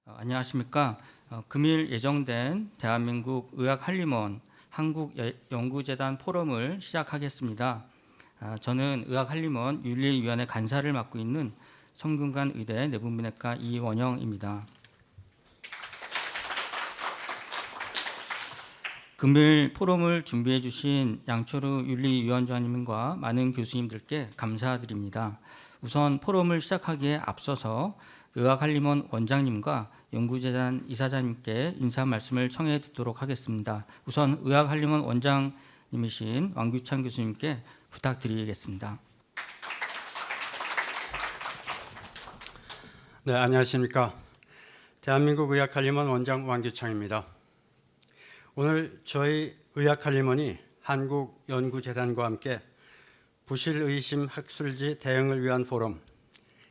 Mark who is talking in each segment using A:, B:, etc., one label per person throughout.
A: 안녕하십니까. 금일 예정된 대한민국 의학한림원 한국연구재단 포럼을 시작하겠습니다. 저는 의학한림원 윤리위원회 간사를 맡고 있는 성균관 의대 내분비내과 이원영입니다. 금일 포럼을 준비해 주신 양철우 윤리위원장님과 많은 교수님들께 감사드립니다. 우선 포럼을 시작하기에 앞서서 의학한림원 원장님과 연구재단 이사장님께 인사 말씀을 청해 듣도록 하겠습니다. 우선 의학한림원 원장님이신 왕규찬 교수님께 부탁드리겠습니다.
B: 네, 안녕하십니까. 대한민국 의학한림원 원장 왕규창입니다. 오늘 저희 의학한림원이 한국연구재단과 함께 부실의심 학술지 대응을 위한 포럼,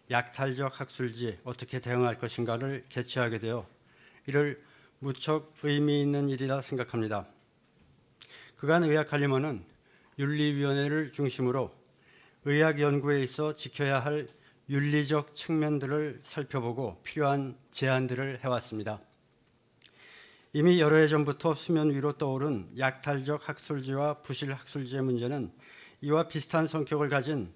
B: 약탈적 학술지 어떻게 대응할 것인가를 개최하게 되어 이를 무척 의미 있는 일이라 생각합니다. 그간 의학한림원은 윤리위원회를 중심으로 의학 연구에 있어 지켜야 할 윤리적 측면들을 살펴보고 필요한 제안들을 해왔습니다. 이미 여러 해 전부터 수면 위로 떠오른 약탈적 학술지와 부실 학술지의 문제는 이와 비슷한 성격을 가진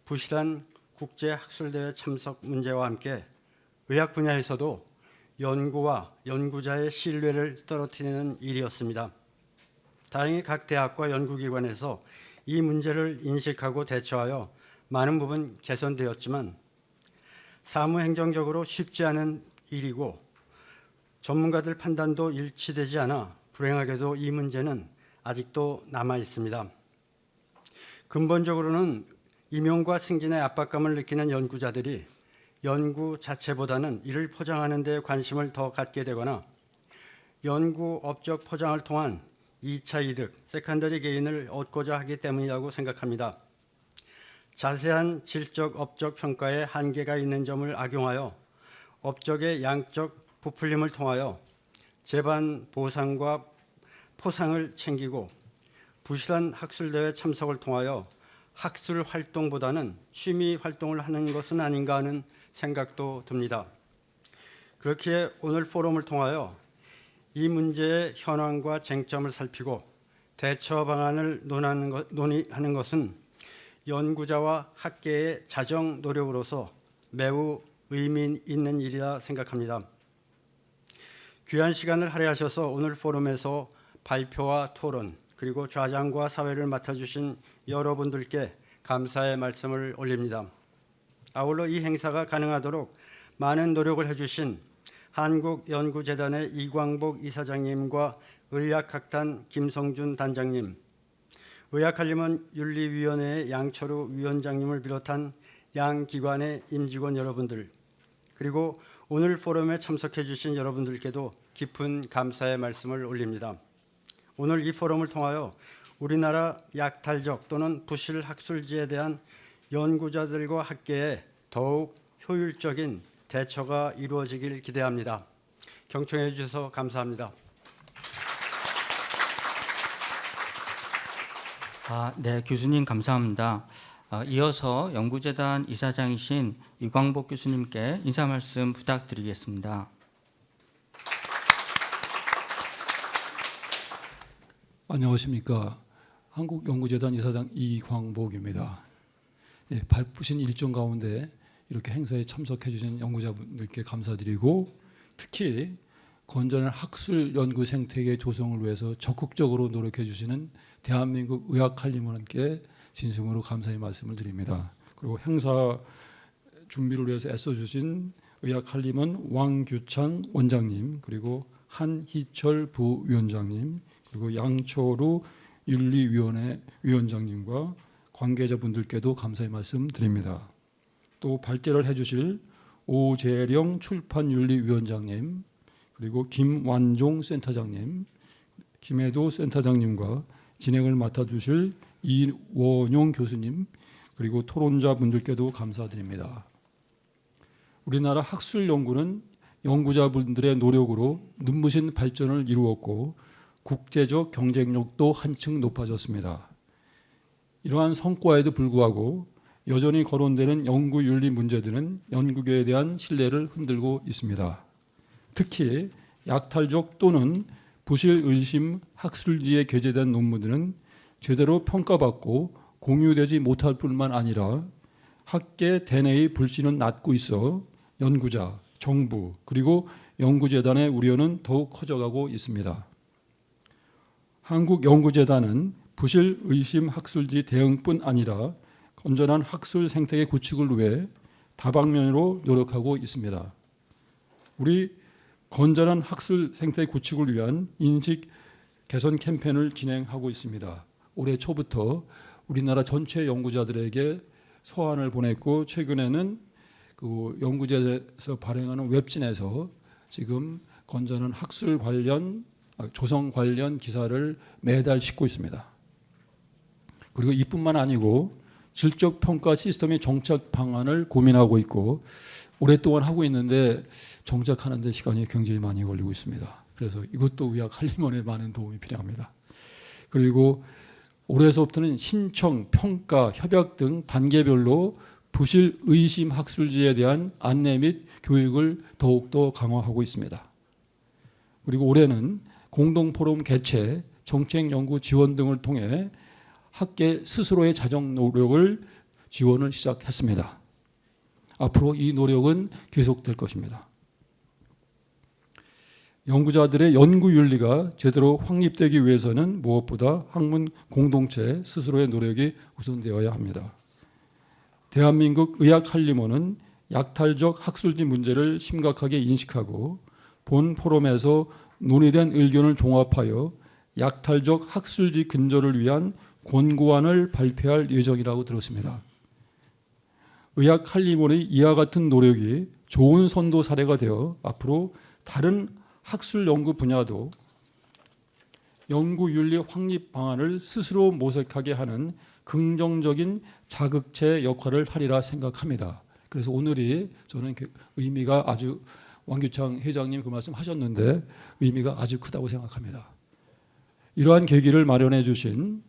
B: 부실한 국제 학술대회 참석 문제와 함께 의학 분야에서도 연구와 연구자의 신뢰를 떨어뜨리는 일이었습니다. 다행히 각 대학과 연구기관에서 이 문제를 인식하고 대처하여 많은 부분 개선되었지만 사무행정적으로 쉽지 않은 일이고 전문가들 판단도 일치되지 않아 불행하게도 이 문제는 아직도 남아 있습니다. 근본적으로는 임용과 승진의 압박감을 느끼는 연구자들이 연구 자체보다는 이를 포장하는 데 관심을 더 갖게 되거나 연구 업적 포장을 통한 2차 이득, 세컨더리 게인을 얻고자 하기 때문이라고 생각합니다. 자세한 질적 업적 평가에 한계가 있는 점을 악용하여 업적의 양적 부풀림을 통하여 재반 보상과 포상을 챙기고 부실한 학술대회 참석을 통하여 학술 활동보다는 취미 활동을 하는 것은 아닌가 하는 생각도 듭니다. 그렇기에 오늘 포럼을 통하여 이 문제의 현황과 쟁점을 살피고 대처 방안을 논의하는 것은 연구자와 학계의 자정 노력으로서 매우 의미 있는 일이라 생각합니다. 귀한 시간을 할애하셔서 오늘 포럼에서 발표와 토론 그리고 좌장과 사회를 맡아주신 여러분들께 감사의 말씀을 올립니다. 아울러 이 행사가 가능하도록 많은 노력을 해주신 한국연구재단의 이광복 이사장님과 의학학단 김성준 단장님, 의학한림원 윤리위원회의 양철우 위원장님을 비롯한 양 기관의 임직원 여러분들, 그리고 오늘 포럼에 참석해 주신 여러분들께도 깊은 감사의 말씀을 올립니다. 오늘 이 포럼을 통하여 우리나라 약탈적 또는 부실 학술지에 대한 연구자들과 학계에 더욱 효율적인 대처가 이루어지길 기대합니다. 경청해 주셔서 감사합니다.
A: 네, 교수님 감사합니다. 이어서 연구재단 이사장이신 이광복 교수님께 인사 말씀 부탁드리겠습니다.
C: 안녕하십니까. 한국연구재단 이사장 이광복입니다. 바쁘신 일정 가운데 이렇게 행사에 참석해 주신 연구자분들께 감사드리고 특히 건전한 학술 연구 생태계 조성을 위해서 적극적으로 노력해 주시는 대한민국 의학한림원께 진심으로 감사의 말씀을 드립니다. 그리고 행사 준비를 위해서 애써주신 의학한림원 왕규찬 원장님, 그리고 한희철 부위원장님, 그리고 양철우 윤리위원회 위원장님과 관계자분들께도 감사의 말씀 드립니다. 또 발제를 해주실 오재령 출판윤리위원장님, 그리고 김완종 센터장님, 김혜도 센터장님과 진행을 맡아주실 이원용 교수님, 그리고 토론자분들께도 감사드립니다. 우리나라 학술 연구는 연구자분들의 노력으로 눈부신 발전을 이루었고 국제적 경쟁력도 한층 높아졌습니다. 이러한 성과에도 불구하고 여전히 거론되는 연구윤리 문제들은 연구계에 대한 신뢰를 흔들고 있습니다. 특히 약탈적 또는 부실 의심 학술지에 게재된 논문들은 제대로 평가받고 공유되지 못할 뿐만 아니라 학계 대내의 불신은 낮고 있어 연구자, 정부 그리고 연구재단의 우려는 더욱 커져가고 있습니다. 한국연구재단은 부실 의심 학술지 대응뿐 아니라 건전한 학술 생태계 구축을 위해 다방면으로 노력하고 있습니다. 우리 건전한 학술 생태계 구축을 위한 인식 개선 캠페인을 진행하고 있습니다. 올해 초부터 우리나라 전체 연구자들에게 서한을 보냈고 최근에는 그 연구제에서 발행하는 웹진에서 지금 건전한 학술 관련 조성 관련 기사를 매달 싣고 있습니다. 그리고 이뿐만 아니고 질적 평가 시스템의 정착 방안을 고민하고 있고 오랫동안 하고 있는데 정착하는 데 시간이 굉장히 많이 걸리고 있습니다. 그래서 이것도 의학 한림원에 많은 도움이 필요합니다. 그리고 올해서부터는 신청, 평가, 협약 등 단계별로 부실 의심 학술지에 대한 안내 및 교육을 더욱더 강화하고 있습니다. 그리고 올해는 공동 포럼 개최, 정책 연구 지원 등을 통해 학계 스스로의 자정 노력을 지원을 시작했습니다. 앞으로 이 노력은 계속될 것입니다. 연구자들의 연구 윤리가 제대로 확립되기 위해서는 무엇보다 학문 공동체 스스로의 노력이 우선되어야 합니다. 대한민국 의학한림원은 약탈적 학술지 문제를 심각하게 인식하고 본 포럼에서 논의된 의견을 종합하여 약탈적 학술지 근절을 위한 권고안을 발표할 예정이라고 들었습니다. 의학한림원의 이와 같은 노력이 좋은 선도 사례가 되어 앞으로 다른 학술 연구 분야도 연구 윤리 확립 방안을 스스로 모색하게 하는 긍정적인 자극체 역할을 하리라 생각합니다. 그래서 오늘이 저는 의미가 아주 왕규창 회장님 그 말씀 하셨는데 의미가 아주 크다고 생각합니다. 이러한 계기를 마련해 주신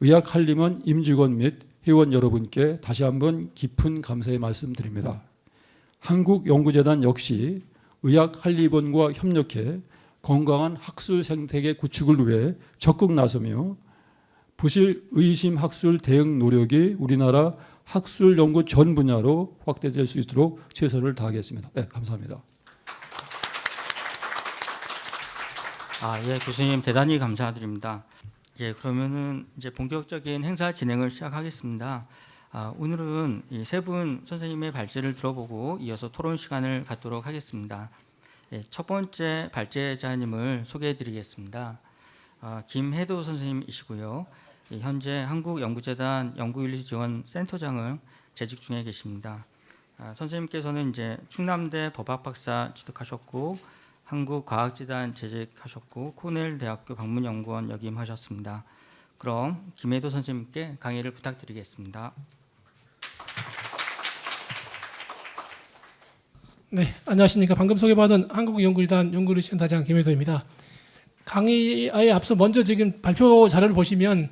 C: 의학한림원 임직원 및 회원 여러분께 다시 한번 깊은 감사의 말씀드립니다. 한국연구재단 역시 의학한림원과 협력해 건강한 학술 생태계 구축을 위해 적극 나서며 부실 의심 학술 대응 노력이 우리나라 학술 연구 전 분야로 확대될 수 있도록 최선을 다하겠습니다. 네, 감사합니다.
A: 예, 교수님 대단히 감사드립니다. 예, 그러면은 이제 본격적인 행사 진행을 시작하겠습니다. 오늘은 이 세 분 선생님의 발제를 들어보고 이어서 토론 시간을 갖도록 하겠습니다. 예, 첫 번째 발제자님을 소개해드리겠습니다. 김혜도 선생님이시고요. 예, 현재 한국연구재단 연구윤리지원센터장을 재직 중에 계십니다. 선생님께서는 이제 충남대 법학박사 취득하셨고 한국과학재단 재직하셨고 코넬 대학교 방문연구원 역임하셨습니다. 그럼 김혜도 선생님께 강의를 부탁드리겠습니다.
D: 네, 안녕하십니까. 방금 소개받은 한국연구재단 연구윤리센터장 김혜도입니다. 강의에 앞서 먼저 지금 발표 자료를 보시면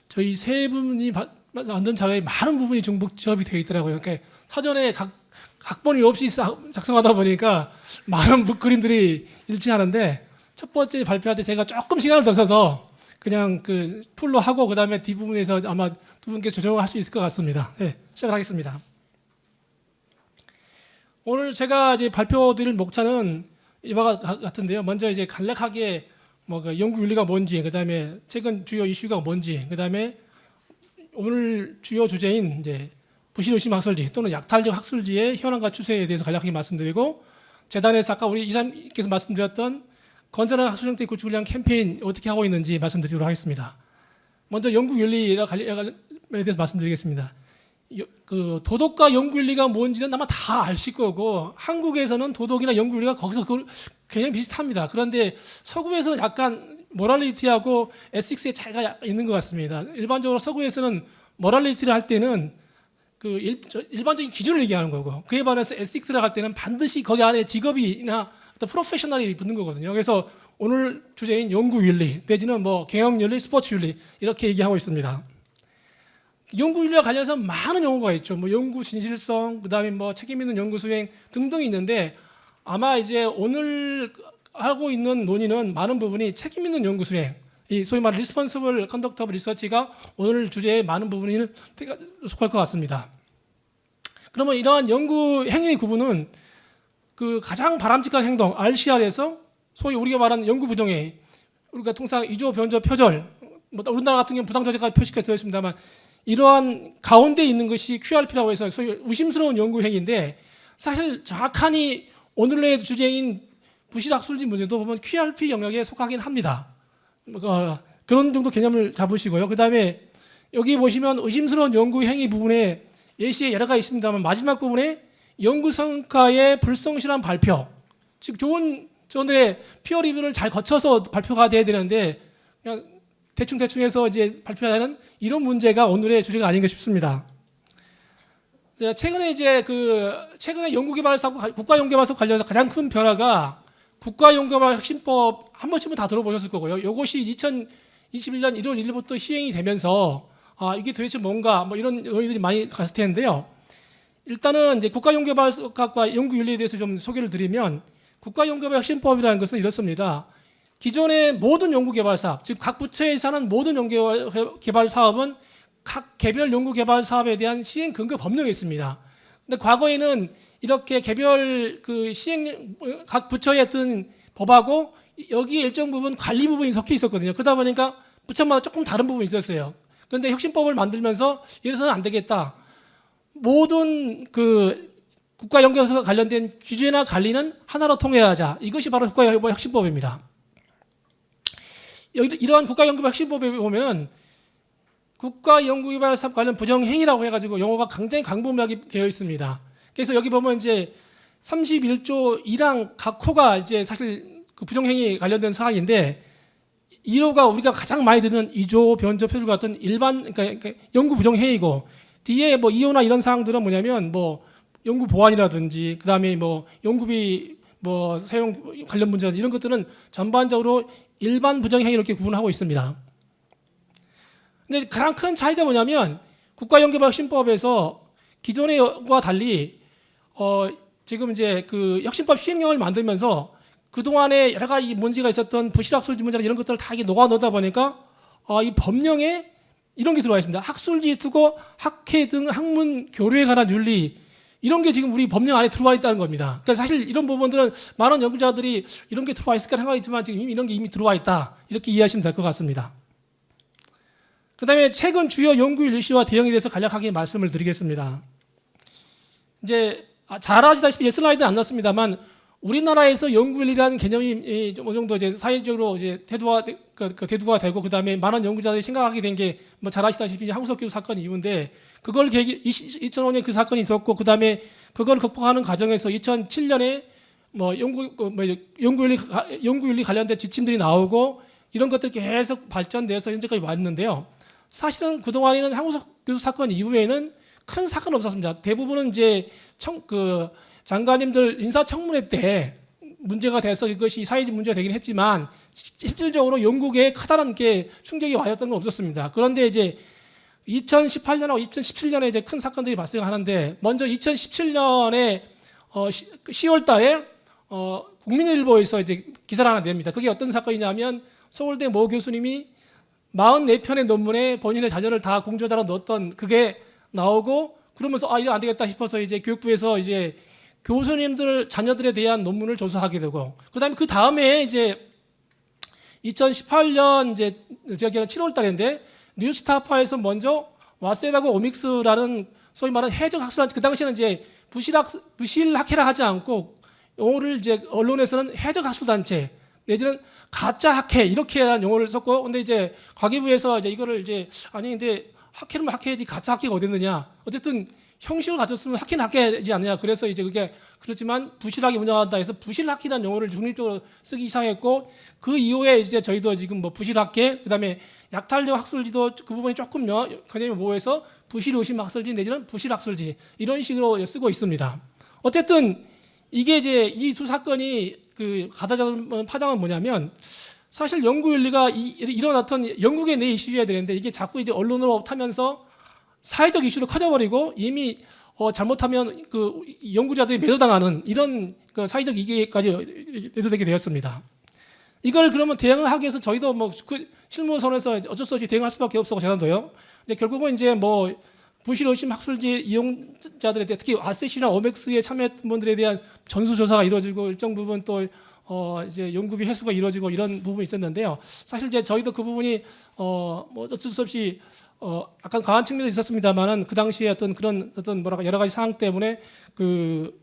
D: 저희 세 분이 만든 자료에 많은 부분이 중복 지업이 되어 있더라고요. 그러니까 사전에 각본이 없이 작성하다 보니까 많은 그림들이 일치하는데 첫 번째 발표할 때 제가 조금 시간을 더 써서 그냥 그 풀로 하고 그다음에 뒷부분에서 아마 두 분께 조정을 할 수 있을 것 같습니다. 네, 시작하겠습니다. 오늘 제가 이제 발표드릴 목차는 이와 같은데요. 먼저 이제 간략하게 그 연구 윤리가 뭔지, 그다음에 최근 주요 이슈가 뭔지, 그다음에 오늘 주요 주제인 이제 부실 의심 학술지 또는 약탈적 학술지의 현황과 추세에 대해서 간략하게 말씀드리고 재단에서 아까 우리 이사님께서 말씀드렸던 건전한 학술 생태 구축을 위한 캠페인 어떻게 하고 있는지 말씀드리도록 하겠습니다. 먼저 연구 윤리에 대해서 말씀드리겠습니다. 그 도덕과 연구 윤리가 뭔지는 아마 다 아실 거고 한국에서는 도덕이나 연구 윤리가 거기서 그 개념이 비슷합니다. 그런데 서구에서는 약간 모랄리티하고 에틱스의 차이가 있는 것 같습니다. 일반적으로 서구에서는 모랄리티를 할 때는 그 일반적인 기준을 얘기하는 거고 그에 반해서 에틱스를 할 때는 반드시 거기 안에 직업이나 어떤 프로페셔널이 붙는 거거든요. 그래서 오늘 주제인 연구 윤리 내지는 경영 윤리, 스포츠 윤리 이렇게 얘기하고 있습니다. 연구 윤리와 관련해서 많은 용어가 있죠. 연구 진실성, 그다음에 책임 있는 연구 수행 등등이 있는데 아마 이제 오늘 하고 있는 논의는 많은 부분이 책임 있는 연구 수행, 이 소위 말하는 리스폰서블 컨덕트 오브 리서치가 오늘 주제의 많은 부분이 속할 것 같습니다. 그러면 이러한 연구 행위의 구분은 그 가장 바람직한 행동 RCR에서 소위 우리가 말하는 연구 부정행위, 우리가 통상 이조 변조 표절, 뭐 우리나라 같은 경우는 부당저자가 표시가 되어 있습니다만 이러한 가운데 있는 것이 QRP라고 해서 소위 의심스러운 연구 행위인데 사실 정확하니 오늘의 주제인 부실학술지 문제도 보면 QRP 영역에 속하긴 합니다. 그런 정도 개념을 잡으시고요. 그 다음에 여기 보시면 의심스러운 연구 행위 부분에 예시에 여러 가지 있습니다만 마지막 부분에 연구 성과의 불성실한 발표, 즉 좋은 저들의 피어 리뷰를 잘 거쳐서 발표가 돼야 되는데 그냥 대충 해서 이제 발표하는 이런 문제가 오늘의 주제가 아닌가 싶습니다. 최근에 최근에 연구개발사업, 국가연구개발사업 관련해서 가장 큰 변화가 국가연구개발 혁신법 한 번쯤은 다 들어보셨을 거고요. 이것이 2021년 1월 1일부터 시행이 되면서 이게 도대체 뭔가 뭐 이런 논의들이 많이 갔을 텐데요. 일단은 이제 국가연구개발과 연구윤리에 대해서 좀 소개를 드리면 국가연구개발 혁신법이라는 것은 이렇습니다. 기존의 모든 연구개발 사업, 즉 각 부처에서 하는 모든 연구개발 사업은 각 개별 연구개발 사업에 대한 시행 근거 법령이 있습니다. 근데 과거에는 이렇게 개별 그 시행 각 부처의 어떤 법하고 여기에 일정 부분 관리 부분이 섞여 있었거든요. 그러다 보니까 부처마다 조금 다른 부분이 있었어요. 그런데 혁신법을 만들면서 이래서는 안 되겠다. 모든 그 국가연구개발과 관련된 규제나 관리는 하나로 통일하자. 이것이 바로 국가연구개발 혁신법입니다. 이러한 국가연구개발 혁신법에 보면은 국가연구개발 사업 관련 부정행위라고 해가지고 용어가 굉장히 광범위하게 되어 있습니다. 그래서 여기 보면 이제 31조 1항 각 호가 이제 사실 그 부정행위 관련된 사항인데 1호가 우리가 가장 많이 듣는 이조, 변조, 표절 같은 일반 그러니까 연구 부정행위고 뒤에 뭐 2호나 이런 사항들은 뭐냐면 뭐 연구 보완이라든지 그다음에 뭐 연구비 뭐 사용 관련 문제 이런 것들은 전반적으로 일반 부정행위 이렇게 구분하고 있습니다. 근데 가장 큰 차이가 뭐냐면 국가연구개발혁신법에서 기존과 달리 지금 이제 그 혁신법 시행령을 만들면서 그 동안에 여러 가지 문제가 있었던 부실학술지 문제나 이런 것들을 다 녹아 넣다 보니까 이 법령에 이런 게 들어와 있습니다. 학술지 투고, 학회 등 학문 교류에 관한 윤리 이런 게 지금 우리 법령 안에 들어와 있다는 겁니다. 그러니까 사실 이런 부분들은 많은 연구자들이 이런 게 들어와 있을까 생각했지만 지금 이런 게 이미 들어와 있다 이렇게 이해하시면 될 것 같습니다. 그다음에 최근 주요 연구율 이슈와 대응에 대해서 간략하게 말씀을 드리겠습니다. 이제 잘 아시다시피 슬라이드는 안 났습니다만 우리나라에서 연구윤리라는 개념이 어느 정도 이제 사회적으로 이제 대두가 되고 그다음에 많은 연구자들이 생각하게 된 게 뭐 잘 아시다시피 한국석교수 사건 이후인데 그걸 2005년 그 사건이 있었고 그다음에 그걸 극복하는 과정에서 2007년에 뭐 연구윤리 관련된 지침들이 나오고 이런 것들이 계속 발전돼서 현재까지 왔는데요. 사실은 그 동안에는 한국석교수 사건 이후에는 큰 사건 없었습니다. 대부분은 이제 장관님들 인사청문회 때 문제가 돼서 이것이 사회적 문제가 되긴 했지만 실질적으로 연구계에 커다란 게 충격이 와였던 건 없었습니다. 그런데 이제 2018년하고 2017년에 이제 큰 사건들이 발생하는데 먼저 2017년에 10월 달에 국민일보에서 이제 기사를 하나 냅니다. 그게 어떤 사건이냐면 서울대 모 교수님이 44편의 논문에 본인의 자료를 다 공저자로 넣었던 그게 나오고 그러면서 이거 안 되겠다 싶어서 이제 교육부에서 이제 교수님들 자녀들에 대한 논문을 조사하게 되고 그다음에 그 다음에 이제 2018년 이제 제가 기억하는 7월 달인데 뉴스타파에서 먼저 와세다고 오믹스라는 소위 말하는 해적 학술단체 그 당시에는 이제 부실학회라 하지 않고 용어를 이제 언론에서는 해적 학술단체 내지는 가짜 학회 이렇게라는 용어를 썼고 근데 이제 과기부에서 이제 이거를 이제 아니 근데 학회는 학회지 가짜 학회가 어디 있느냐 어쨌든 형식을 가졌으면 학회는 학회지 않느냐 그래서 이제 그게 그렇지만 부실하게 운영한다 해서 부실학회라는 용어를 중립적으로 쓰기 시작했고 그 이후에 이제 저희도 지금 뭐 부실학회 그다음에 약탈력 학술지도 그 부분이 조금 개념이 모호해서 부실의심 학술지 내지는 부실학술지 이런 식으로 쓰고 있습니다. 어쨌든 이게 이제 이 두 사건이 그 가다잡은 파장은 뭐냐면 사실 연구윤리가 이런 어떤 영국의 내 이슈여야 되는데 이게 자꾸 이제 언론으로 타면서 사회적 이슈로 커져버리고 이미 잘못하면 그 연구자들이 매도당하는 이런 그 사회적 이익까지 매도되게 되었습니다. 이걸 그러면 대응을 하기 위해서 저희도 뭐 그 실무선에서 어쩔 수 없이 대응할 수밖에 없었고 재단도요. 이제 결국은 이제 뭐 부실 의심 학술지 이용자들에 대해 특히 아세시나 오맥스에 참여했던 분들에 대한 전수조사가 이루어지고 일정 부분 또 이제 연구비 회수가 이루어지고 이런 부분이 있었는데요. 사실 이제 저희도 그 부분이 뭐 어쩔 수 없이 약간 과한 측면도 있었습니다만은 그 당시에 그런 뭐랄까 여러 가지 상황 때문에 그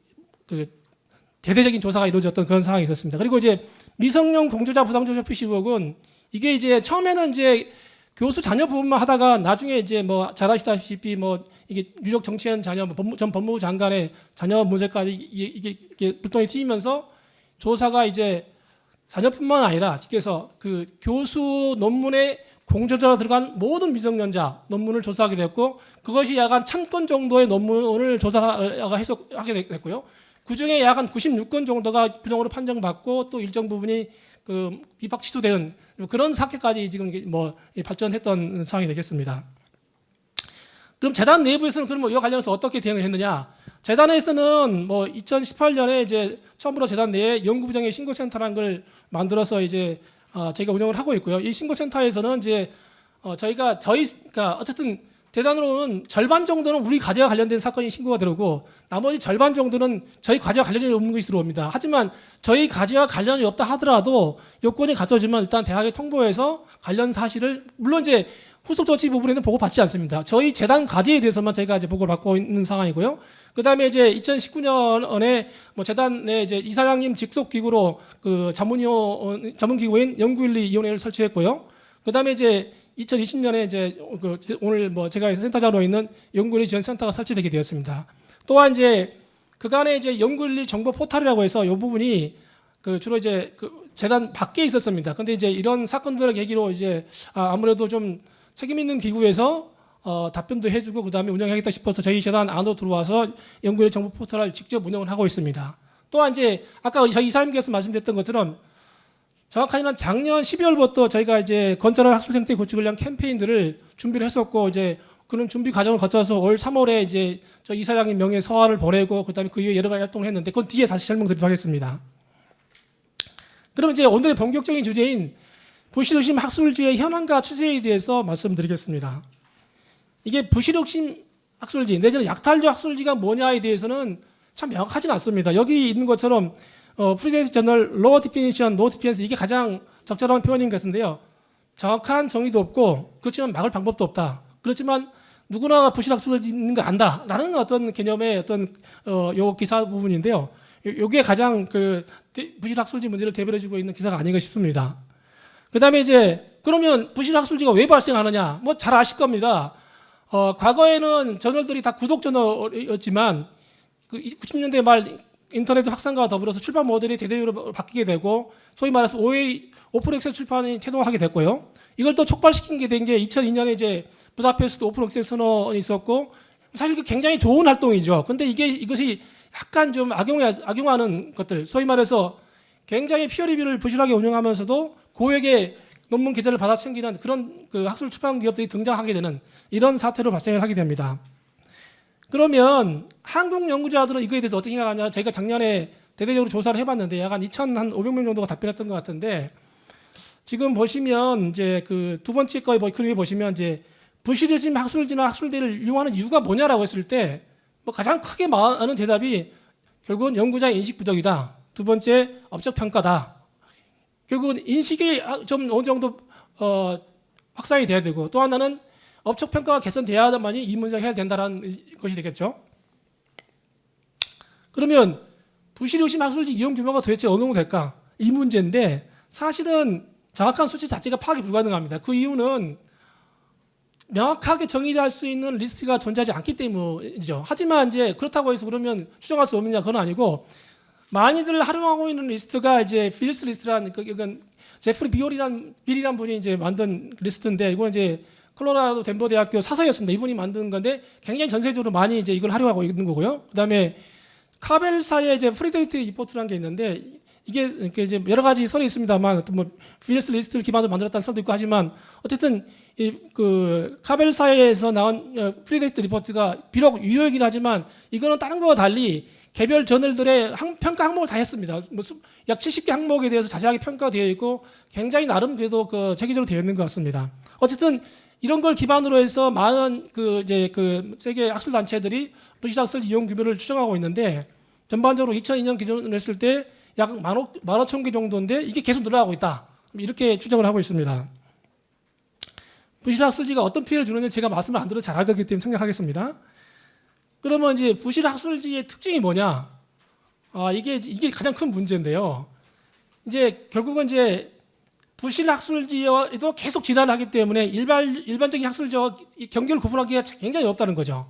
D: 대대적인 조사가 이루어졌던 그런 상황이 있었습니다. 그리고 이제 미성년 공조자 부당조사 표시 의혹은 이게 이제 처음에는 이제 교수 자녀 부분만 하다가 나중에 이제 뭐 잘 아시다시피 뭐 이게 유력 정치인 자녀, 전 법무부 장관의 자녀 문제까지 이게 불똥이 튀면서 조사가 이제 자녀뿐만 아니라 즉해서 그 교수 논문에 공저자로 들어간 모든 미성년자 논문을 조사하게 됐고 그것이 약 한 1000건 정도의 논문을 해석하게 됐고요. 그중에 약 한 96건 정도가 부정으로 판정받고 또 일정 부분이 그 입학 취소되는 그런 사태까지 지금 뭐 발전했던 상황이 되겠습니다. 그럼 재단 내부에서는 그럼 이와 관련해서 어떻게 대응을 했느냐? 재단에서는 뭐 2018년에 이제 처음으로 재단 내에 연구부정의 신고센터라는 걸 만들어서 이제 저희가 운영을 하고 있고요. 이 신고센터에서는 이제 그러니까 어쨌든 재단으로는 절반 정도는 우리 과제와 관련된 사건이 신고가 들어오고 나머지 절반 정도는 저희 과제와 관련이 없는 것이 들어옵니다. 하지만 저희 과제와 관련이 없다 하더라도 요건이 갖춰지면 일단 대학에 통보해서 관련 사실을 물론 이제 후속 조치 부분에는 보고받지 않습니다. 저희 재단 과제에 대해서만 저희가 이제 보고를 받고 있는 상황이고요. 그다음에 이제 2019년에 뭐 재단의 이제 이사장님 직속 기구로 그 자문기구인 연구윤리위원회를 설치했고요. 그다음에 이제 2020년에 이제 오늘 뭐 제가 센터장으로 있는 연구윤리 지원센터가 설치되게 되었습니다. 또한 이제 그간에 이제 연구윤리 정보 포털이라고 해서 이 부분이 그 주로 이제 그 재단 밖에 있었습니다. 근데 이제 이런 사건들을 계기로 이제 아무래도 좀 책임 있는 기구에서 답변도 해주고 그다음에 운영하겠다 싶어서 저희 재단 안으로 들어와서 연구윤리 정보 포털을 직접 운영을 하고 있습니다. 또한 이제 아까 저희 이사님께서 말씀드렸던 것처럼 정확하게는 작년 12월부터 저희가 이제 건전한 학술 생태 구축을 위한 캠페인들을 준비를 했었고 이제 그런 준비 과정을 거쳐서 올 3월에 이제 저 이사장님 명예 서한을 보내고 그다음에 그 이후에 여러 가지 활동을 했는데 그건 뒤에 다시 설명드리도록 하겠습니다. 그럼 이제 오늘의 본격적인 주제인 부실의심 학술지의 현황과 추세에 대해서 말씀드리겠습니다. 이게 부실의심 학술지 내지는 약탈적 학술지가 뭐냐에 대해서는 참 명확하지는 않습니다. 여기 있는 것처럼 프리젠스 저널 로어 디피니션, 노 디펜스 이게 가장 적절한 표현인 것 같은데요. 정확한 정의도 없고 그렇지만 막을 방법도 없다. 그렇지만 누구나 부실학술지 있는 거 안다라는 어떤 개념의 어떤 요 기사 부분인데요. 요게 가장 그 부실학술지 문제를 대변해주고 있는 기사가 아닌가 싶습니다. 그다음에 이제 그러면 부실학술지가 왜 발생하느냐? 뭐 잘 아실 겁니다. 과거에는 저널들이 다 구독 저널이었지만 그 90년대 말 인터넷 확산과 더불어서 출판 모델이 대대적으로 바뀌게 되고 소위 말해서 오픈 액세스 출판이 태동하게 됐고요. 이걸 또 촉발시킨 게 된 게 2002년에 이제 부다페스트 오픈 액세스 선언이 있었고 사실 굉장히 좋은 활동이죠. 근데 이것이 약간 좀 악용하는 것들, 소위 말해서 굉장히 피어 리뷰를 부실하게 운영하면서도 고액의 논문 기재를 받아 챙기는 그런 그 학술 출판 기업들이 등장하게 되는 이런 사태로 발생을 하게 됩니다. 그러면 한국 연구자들은 이거에 대해서 어떻게 생각하냐? 저희가 작년에 대대적으로 조사를 해봤는데 약 한 2,500명 정도가 답변했던 것 같은데 지금 보시면 이제 그 두 번째 거에 글을 보시면 이제 부실의심 학술지나 학술대를 이용하는 이유가 뭐냐라고 했을 때 뭐 가장 크게 많은 대답이 결국은 연구자의 인식 부족이다. 두 번째 업적 평가다. 결국은 인식이 좀 어느 정도 확산이 돼야 되고 또 하나는 업적 평가가 개선돼야만이 이 문제가 해결된다는 것이 되겠죠. 그러면 부실의심 학술지 이용 규모가 도대체 어느 정도 될까? 이 문제인데 사실은 정확한 수치 자체가 파악이 불가능합니다. 그 이유는 명확하게 정의할 수 있는 리스트가 존재하지 않기 때문이죠. 하지만 이제 그렇다고 해서 그러면 추정할 수 없느냐 그건 아니고 많이들 활용하고 있는 리스트가 이제 필스 리스트라는 이건 제프리 빌이란 분이 이제 만든 리스트인데 이건 이제 콜로라도 덴버 대학교 사서였습니다. 이분이 만든 건데 굉장히 전세적으로 많이 이제 이걸 활용하고 있는 거고요. 그다음에 카벨사의 이제 프리데이트 리포트라는 게 있는데 이게 이제 여러 가지 설이 있습니다만 어떤 뭐 필리스 리스트를 기반으로 만들었다는 설도 있고 하지만 어쨌든 그 카벨 사회에서 나온 프리데이트 리포트가 비록 유효이긴 하지만 이거는 다른 거와 달리 개별 저널들의 평가 항목을 다 했습니다. 약 70개 항목에 대해서 자세하게 평가되어 있고 굉장히 나름 그래도 그 체계적으로 되어 있는 것 같습니다. 어쨌든 이런 걸 기반으로 해서 많은 그 이제 그 세계 학술 단체들이 부실학술 이용 규모를 추정하고 있는데 전반적으로 2002년 기준으로 했을 때 약 15,000개 정도인데 이게 계속 늘어나고 있다. 이렇게 추정을 하고 있습니다. 부실학술지가 어떤 피해를 주느냐 제가 말씀을 안 드려 잘 알기 때문에 생략하겠습니다. 그러면 이제 부실학술지의 특징이 뭐냐? 이게 가장 큰 문제인데요. 이제 결국은 이제 부실학술지와도 계속 진화를 하기 때문에 일반적인 학술지와 경계를 구분하기가 굉장히 어렵다는 거죠.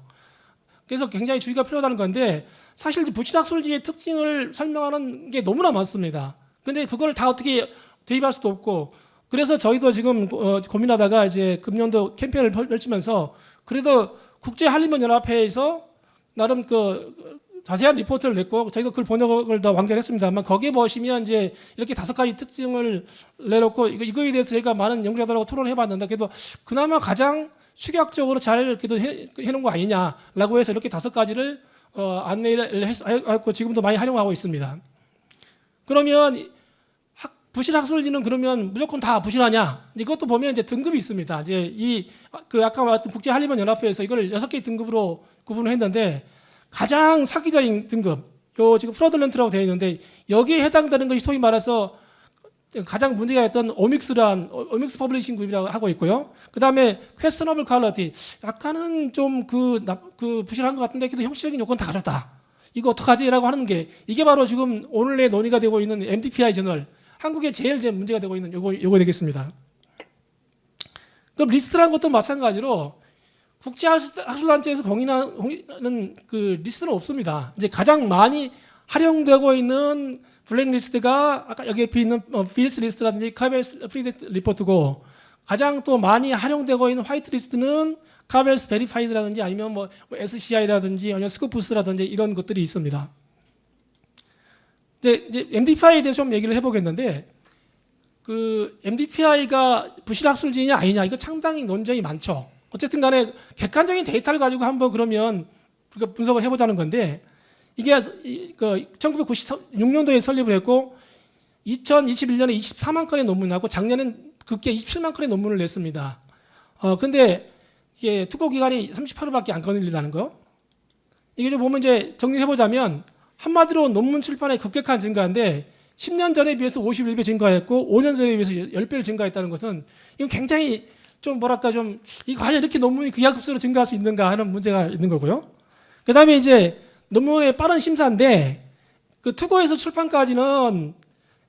D: 그래서 굉장히 주의가 필요하다는 건데 사실 부실학술지의 특징을 설명하는 게 너무나 많습니다. 그런데 그걸 다 어떻게 대입할 수도 없고 그래서 저희도 지금 고민하다가 이제 금년도 캠페인을 펼치면서 그래도 국제한림원연합회에서 나름 그 자세한 리포트를 냈고 저희도 그걸 번역을 다 완결했습니다만 거기에 보시면 이제 이렇게 5가지 특징을 내놓고 이거에 대해서 저희가 많은 연구자들하고 토론을 해봤는데 그래도 그나마 가장 축약적으로 잘 그래도 해놓은 거 아니냐라고 해서 이렇게 5가지를 안내를 했고 지금도 많이 활용하고 있습니다. 그러면 부실학술지는 그러면 무조건 다 부실하냐? 이제 그것도 보면 이제 등급이 있습니다. 이제 그 아까 말했던 국제한림원연합회에서 이걸 6개 등급으로 구분을 했는데 가장 사기적인 등급, 요 지금 프로덜런트라고 되어 있는데 여기에 해당되는 것이 소위 말해서 가장 문제가 있던 오믹스 퍼블리싱 그룹이라고 하고 있고요. 그 다음에 퀘스터너블 퀄리티, 약간은 좀 그 부실한 것 같은데 그래도 형식적인 요건 다 가졌다. 이거 어떡하지라고 하는 게 이게 바로 지금 오늘의 논의가 되고 있는 MDPI 저널, 한국에 제일 문제가 되고 있는 요거 되겠습니다. 그럼 리스트라는 것도 마찬가지로 국제학술단체에서 공인하는 그 리스트는 없습니다. 이제 가장 많이 활용되고 있는 블랙리스트가 아까 여기 옆에 있는 필스 리스트라든지 카벨스 프리데이트 리포트고 가장 또 많이 활용되고 있는 화이트 리스트는 카벨스 베리파이드라든지 아니면 뭐 SCI라든지 아니면 스코프스라든지 이런 것들이 있습니다. 이제 MDPI에 대해서 좀 얘기를 해보겠는데 그 MDPI가 부실학술지냐 아니냐 이거 상당히 논쟁이 많죠. 어쨌든 간에 객관적인 데이터를 가지고 한번 그러면 분석을 해보자는 건데 이게 1996년도에 설립을 했고 2021년에 24만 건의 논문을 나고 작년엔 급기야 27만 건의 논문을 냈습니다. 근데 이게 투고 기간이 38일밖에 안 걸린다는 거. 이게 좀 보면 이제 정리해 보자면 한마디로 논문 출판의 급격한 증가인데 10년 전에 비해서 51배 증가했고 5년 전에 비해서 10배를 증가했다는 것은 이건 굉장히 좀 뭐랄까 좀 이 과연 이렇게 논문이 기하급수로 증가할 수 있는가 하는 문제가 있는 거고요. 그다음에 이제 논문의 빠른 심사인데 그 투고에서 출판까지는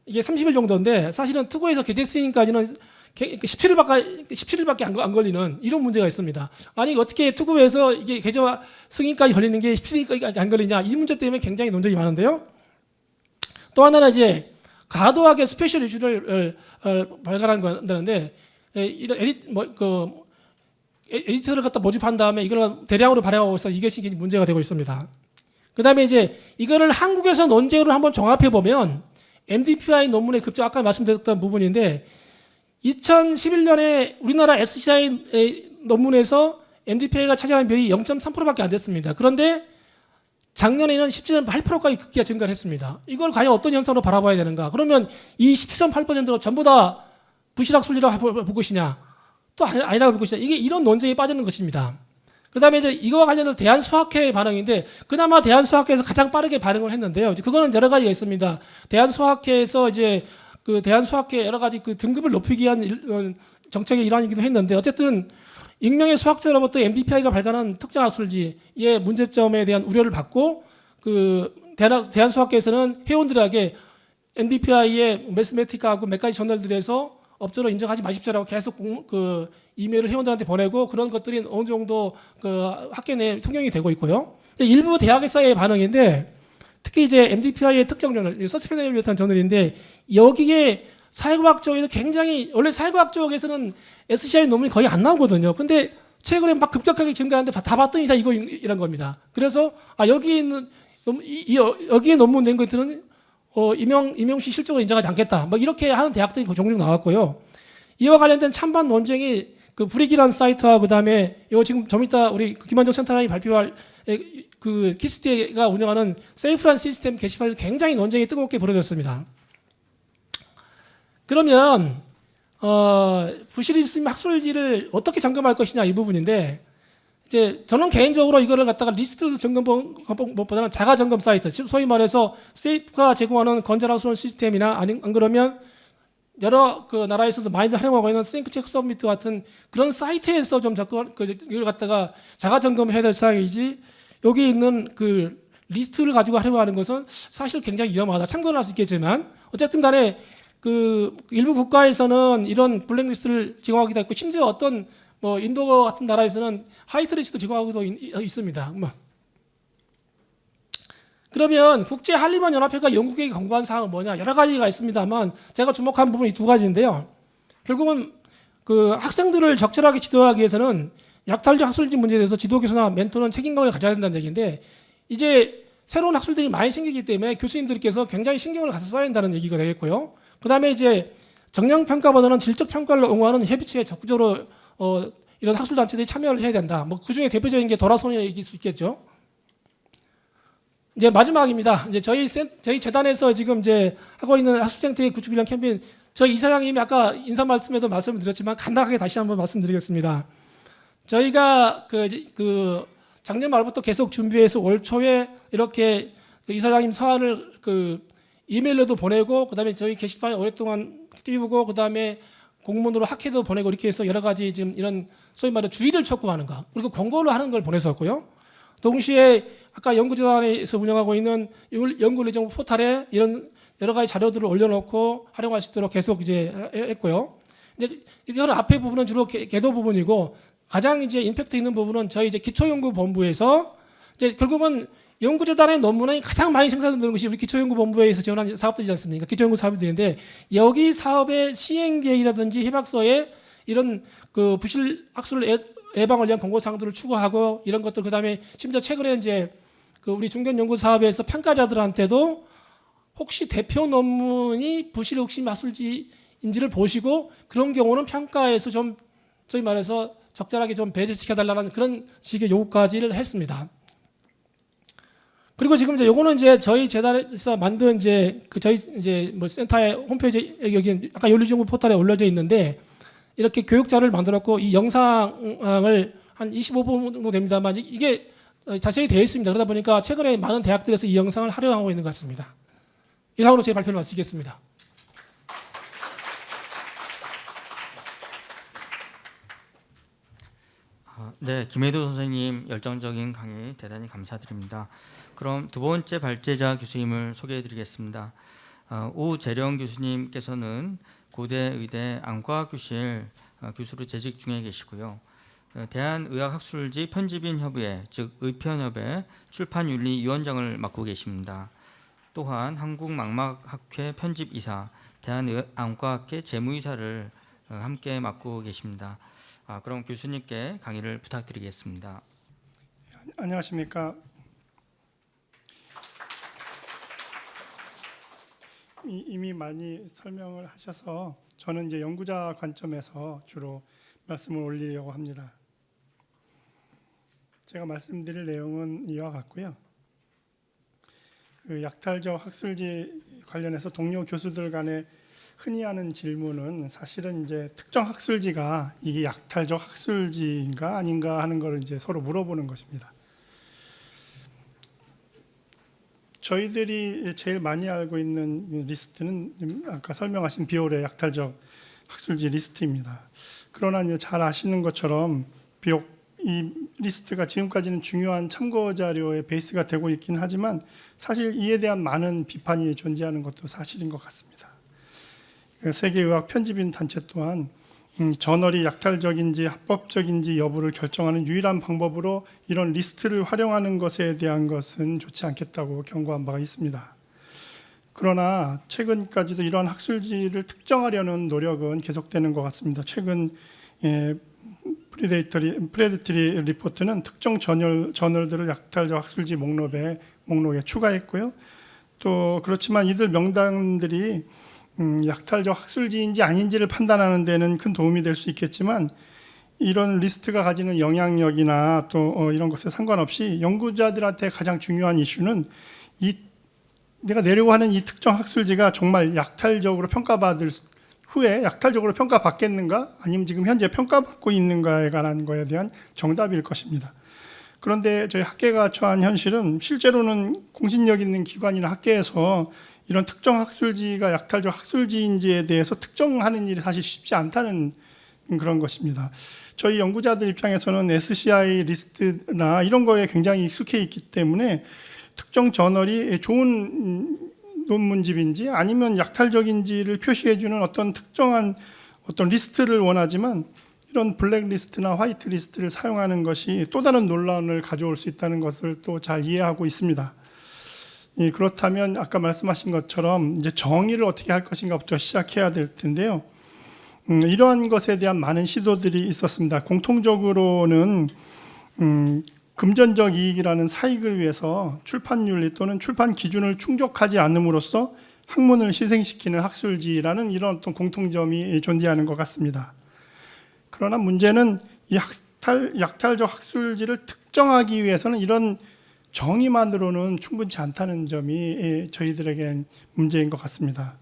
D: 이게 30일 정도인데 사실은 투고에서 게재 승인까지는 17일밖에 안 걸리는 이런 문제가 있습니다. 아니 어떻게 투고에서 이게 게재와 승인까지 걸리는 게 17일까지 안 걸리냐 이 문제 때문에 굉장히 논쟁이 많은데요. 또 하나는 이제 과도하게 스페셜 이슈를 발간한다는데 이런 에디터를 갖다 모집한 다음에 이걸 대량으로 발행하고 있어 이것이 문제가 되고 있습니다. 그다음에 이제 이거를 한국에서 논쟁으로 한번 종합해 보면 MDPI 논문의 급증 아까 말씀드렸던 부분인데 2011년에 우리나라 SCI 논문에서 MDPI가 차지하는 비율이 0.3%밖에 안 됐습니다. 그런데 작년에는 17.8%까지 급기야 증가를 했습니다. 이걸 과연 어떤 현상으로 바라봐야 되는가? 그러면 이 17.8%로 전부 다 부실학술지라고 볼 것이냐? 또 아니라고 볼 것이냐? 이게 이런 논쟁에 빠지는 것입니다. 그다음에 이제 이거와 관련해서 대한수학회의 반응인데 그나마 대한수학회에서 가장 빠르게 반응을 했는데요. 이제 그거는 여러 가지가 있습니다. 대한수학회에서 이제 그 대한수학회 여러 가지 그 등급을 높이기 위한 정책의 일환이기도 했는데 어쨌든 익명의 수학자로부터 MDPI가 발간한 특정 학술지의 문제점에 대한 우려를 받고 그 대한수학회에서는 회원들에게 MDPI의 매스메틱하고 몇 가지 저널들에서 업체로 인정하지 마십시오라고 계속 그 이메일을 회원들한테 보내고 그런 것들이 어느 정도 그 학계 내에 통용이 되고 있고요. 일부 대학에서의 반응인데 특히 이제 MDPI의 특정 저널, 서스페너빌리티한 저널인데 여기에 사회과학 쪽에서 굉장히 원래 사회과학 쪽에서는 SCI 논문이 거의 안 나오거든요. 근데 최근에 막 급격하게 증가하는데 다 봤더니 다 이런 겁니다. 그래서 여기에 있는 여기에 논문 낸 것들은 임용시 실적으로 인정하지 않겠다. 뭐 이렇게 하는 대학들이 종종 나왔고요. 이와 관련된 찬반 논쟁이 그 브릭이라는 사이트와 그다음에 이거 지금 좀 이따 우리 김한종 센터장이 발표할 그 키스트가 운영하는 세이프란 시스템 게시판에서 굉장히 논쟁이 뜨겁게 벌어졌습니다. 그러면 부실이 있으면 학술지를 어떻게 점검할 것이냐 이 부분인데 이제 저는 개인적으로 이거를 갖다가 리스트 점검보다는 자가 점검 사이트, 소위 말해서 세이프가 제공하는 건전한 학술 시스템이나 아니 안 그러면 여러 그 나라에서도 많이 활용하고 있는 싱크체크 서밋 같은 그런 사이트에서 좀 접근 이걸 갖다가 자가 점검해야 될 사항이지 여기 있는 그 리스트를 가지고 하려고 하는 것은 사실 굉장히 위험하다. 참고는 할 수 있겠지만 어쨌든 간에 그 일부 국가에서는 이런 블랙리스트를 제공하기도 했고 심지어 어떤 뭐 인도 같은 나라에서는 화이트리스트 제공하고도 있습니다. 그러면 국제 한림원 연합회가 영국에게 권고한 사항은 뭐냐? 여러 가지가 있습니다만 제가 주목한 부분이 두 가지인데요. 결국은 그 학생들을 적절하게 지도하기 위해서는 약탈적 학술지 문제에 대해서 지도 교수나 멘토는 책임감을 가져야 된다는 얘기인데 이제 새로운 학술들이 많이 생기기 때문에 교수님들께서 굉장히 신경을 가서 써야 한다는 얘기가 되겠고요. 그다음에 이제 정량 평가보다는 질적 평가를 옹호하는 협의체에 적극적으로 이런 학술 단체들이 참여를 해야 된다. 뭐 그 중에 대표적인 게 도라손이 얘기일 수 있겠죠. 이제 마지막입니다. 이제 저희 재단에서 지금 이제 하고 있는 학술생태 구축 위한 캠페인 저희 이사장님이 아까 인사 말씀에도 말씀을 드렸지만 간단하게 다시 한번 말씀드리겠습니다. 저희가 그 작년 말부터 계속 준비해서 올 초에 이렇게 그 이사장님 사안을 그 이메일로도 보내고 그다음에 저희 게시판에 오랫동안 띄우고 그다음에 공문으로 학회도 보내고 이렇게 해서 여러 가지 지금 이런 소위 말해 주의를 촉구하는 거 그리고 권고를 하는 걸 보냈었고요. 동시에 아까 연구재단에서 운영하고 있는 연구리정 포탈에 이런 여러 가지 자료들을 올려놓고 활용할 수 있도록 계속 이제 했고요. 이제 이거는 앞에 부분은 주로 개도 부분이고 가장 이제 임팩트 있는 부분은 저희 이제 기초연구본부에서 이제 결국은 연구재단의 논문이 가장 많이 생산되는 것이 우리 기초연구본부에서 지원한 사업들이지 않습니까? 기초연구 사업들인데 여기 사업의 시행 계획이라든지 협약서에 이런 그 부실 학술 예방을 위한 권고사항들을 추구하고 이런 것들 그다음에 심지어 최근에 이제 그 우리 중견 연구 사업에서 평가자들한테도 혹시 대표 논문이 부실 혹시 학술지인지를 보시고 그런 경우는 평가에서 좀 저희 말해서 적절하게 좀 배제시켜 달라는 그런 식의 요구까지를 했습니다. 그리고 지금 이제 요거는 이제 저희 재단에서 만든 이제 그 저희 이제 뭐 센터의 홈페이지 여기 아까 연구정보 포털에 올려져 있는데 이렇게 교육자를 만들었고 이 영상을 한 25분 정도 됩니다만 이게 자세히 되어 있습니다. 그러다 보니까 최근에 많은 대학들에서 이 영상을 활용하고 있는 것 같습니다. 이상으로 제 발표를 마치겠습니다.
A: 네, 김혜도 선생님 열정적인 강의 대단히 감사드립니다. 그럼 두 번째 발제자 교수님을 소개해드리겠습니다. 오재령 교수님께서는 고대의대 안과학교실 교수로 재직 중에 계시고요. 대한의학학술지 편집인협의회 즉 의편협회 출판윤리위원장을 맡고 계십니다. 또한 한국망막학회 편집이사, 대한안과학회 재무이사를 함께 맡고 계십니다. 그럼 교수님께 강의를 부탁드리겠습니다.
E: 안녕하십니까. 이미 많이 설명을 하셔서 저는 이제 연구자 관점에서 주로 말씀을 올리려고 합니다. 제가 말씀드릴 내용은 이와 같고요. 그 약탈적 학술지 관련해서 동료 교수들 간에 흔히 하는 질문은 사실은 이제 특정 학술지가 이게 약탈적 학술지인가 아닌가 하는 걸 이제 서로 물어보는 것입니다. 저희들이 제일 많이 알고 있는 리스트는 아까 설명하신 비올의 약탈적 학술지 리스트입니다. 그러나 이제 잘 아시는 것처럼 비록 이 리스트가 지금까지는 중요한 참고 자료의 베이스가 되고 있긴 하지만 사실 이에 대한 많은 비판이 존재하는 것도 사실인 것 같습니다. 세계의학 편집인 단체 또한 저널이 약탈적인지 합법적인지 여부를 결정하는 유일한 방법으로 이런 리스트를 활용하는 것에 대한 것은 좋지 않겠다고 경고한 바가 있습니다. 그러나 최근까지도 이러한 학술지를 특정하려는 노력은 계속되는 것 같습니다. 최근 프레데터리 리포트는 특정 저널들을 약탈적 학술지 목록에 추가했고요. 또 그렇지만 이들 명단들이 약탈적 학술지인지 아닌지를 판단하는 데는 큰 도움이 될 수 있겠지만 이런 리스트가 가지는 영향력이나 또 이런 것에 상관없이 연구자들한테 가장 중요한 이슈는 내가 내려고 하는 이 특정 학술지가 정말 약탈적으로 평가받을 후에 약탈적으로 평가받겠는가 아니면 지금 현재 평가받고 있는가에 관한 거에 대한 정답일 것입니다. 그런데 저희 학계가 처한 현실은 실제로는 공신력 있는 기관이나 학계에서 이런 특정 학술지가 약탈적 학술지인지에 대해서 특정하는 일이 사실 쉽지 않다는 그런 것입니다. 저희 연구자들 입장에서는 SCI 리스트나 이런 거에 굉장히 익숙해 있기 때문에 특정 저널이 좋은 논문집인지 아니면 약탈적인지를 표시해주는 어떤 특정한 어떤 리스트를 원하지만 이런 블랙리스트나 화이트리스트를 사용하는 것이 또 다른 논란을 가져올 수 있다는 것을 또 잘 이해하고 있습니다. 그렇다면 아까 말씀하신 것처럼 이제 정의를 어떻게 할 것인가부터 시작해야 될 텐데요. 이러한 것에 대한 많은 시도들이 있었습니다. 공통적으로는 금전적 이익이라는 사익을 위해서 출판윤리 또는 출판 기준을 충족하지 않음으로써 학문을 희생시키는 학술지라는 이런 어떤 공통점이 존재하는 것 같습니다. 그러나 문제는 이 약탈적 학술지를 특정하기 위해서는 이런 정의만으로는 충분치 않다는 점이 저희들에겐 문제인 것 같습니다.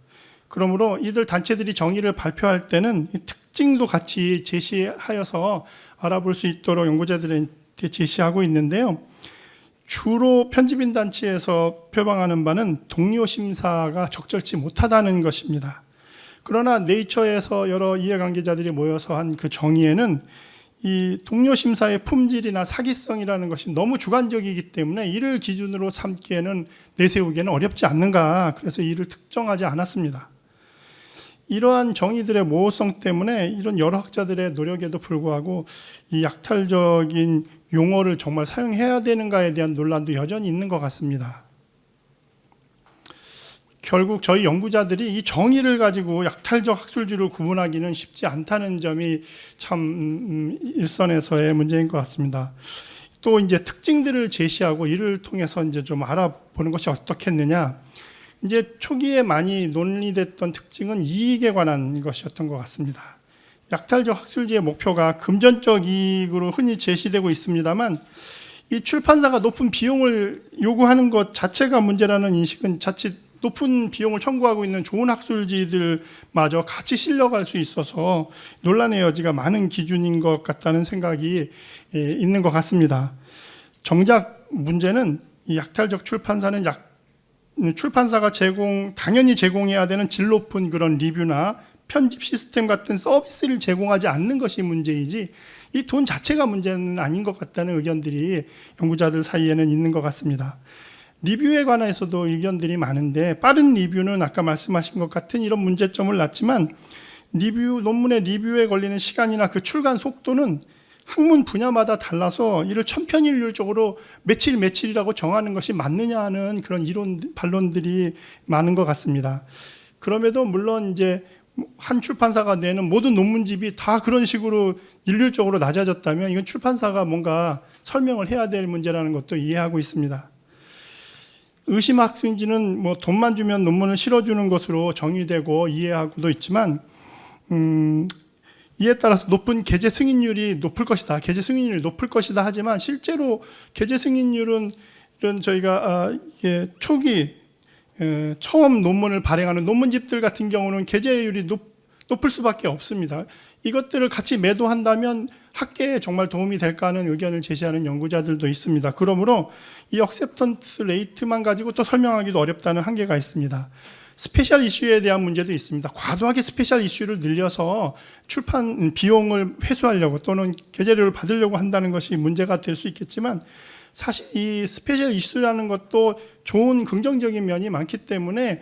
E: 그러므로 이들 단체들이 정의를 발표할 때는 이 특징도 같이 제시하여서 알아볼 수 있도록 연구자들한테 제시하고 있는데요. 주로 편집인 단체에서 표방하는 바는 동료 심사가 적절치 못하다는 것입니다. 그러나 네이처에서 여러 이해관계자들이 모여서 한 그 정의에는 이 동료 심사의 품질이나 사기성이라는 것이 너무 주관적이기 때문에 이를 기준으로 삼기에는 내세우기에는 어렵지 않는가, 그래서 이를 특정하지 않았습니다. 이러한 정의들의 모호성 때문에 이런 여러 학자들의 노력에도 불구하고 이 약탈적인 용어를 정말 사용해야 되는가에 대한 논란도 여전히 있는 것 같습니다. 결국 저희 연구자들이 이 정의를 가지고 약탈적 학술지를 구분하기는 쉽지 않다는 점이 참 일선에서의 문제인 것 같습니다. 또 이제 특징들을 제시하고 이를 통해서 이제 좀 알아보는 것이 어떻겠느냐. 이제 초기에 많이 논의됐던 특징은 이익에 관한 것이었던 것 같습니다. 약탈적 학술지의 목표가 금전적 이익으로 흔히 제시되고 있습니다만 이 출판사가 높은 비용을 요구하는 것 자체가 문제라는 인식은 자칫 높은 비용을 청구하고 있는 좋은 학술지들마저 같이 실려갈 수 있어서 논란의 여지가 많은 기준인 것 같다는 생각이 있는 것 같습니다. 정작 문제는 이 약탈적 출판사는 출판사가 당연히 제공해야 되는 질 높은 그런 리뷰나 편집 시스템 같은 서비스를 제공하지 않는 것이 문제이지 이 돈 자체가 문제는 아닌 것 같다는 의견들이 연구자들 사이에는 있는 것 같습니다. 리뷰에 관해서도 의견들이 많은데 빠른 리뷰는 아까 말씀하신 것 같은 이런 문제점을 낳지만 논문의 리뷰에 걸리는 시간이나 그 출간 속도는 학문 분야마다 달라서 이를 천편일률적으로 며칠이라고 정하는 것이 맞느냐 하는 그런 반론들이 많은 것 같습니다. 그럼에도 물론 이제 한 출판사가 내는 모든 논문집이 다 그런 식으로 일률적으로 낮아졌다면 이건 출판사가 뭔가 설명을 해야 될 문제라는 것도 이해하고 있습니다. 의심학술지는 뭐 돈만 주면 논문을 실어주는 것으로 정의되고 이해하고도 있지만 이에 따라서 높은 게재 승인율이 높을 것이다. 게재 승인율이 높을 것이다 하지만 실제로 게재 승인율은 저희가 초기 처음 논문을 발행하는 논문집들 같은 경우는 게재율이 높을 수밖에 없습니다. 이것들을 같이 매도한다면 학계에 정말 도움이 될까 하는 의견을 제시하는 연구자들도 있습니다. 그러므로 이 액셉턴스 레이트만 가지고 또 설명하기도 어렵다는 한계가 있습니다. 스페셜 이슈에 대한 문제도 있습니다. 과도하게 스페셜 이슈를 늘려서 출판 비용을 회수하려고 또는 게재료를 받으려고 한다는 것이 문제가 될 수 있겠지만 사실 이 스페셜 이슈라는 것도 좋은 긍정적인 면이 많기 때문에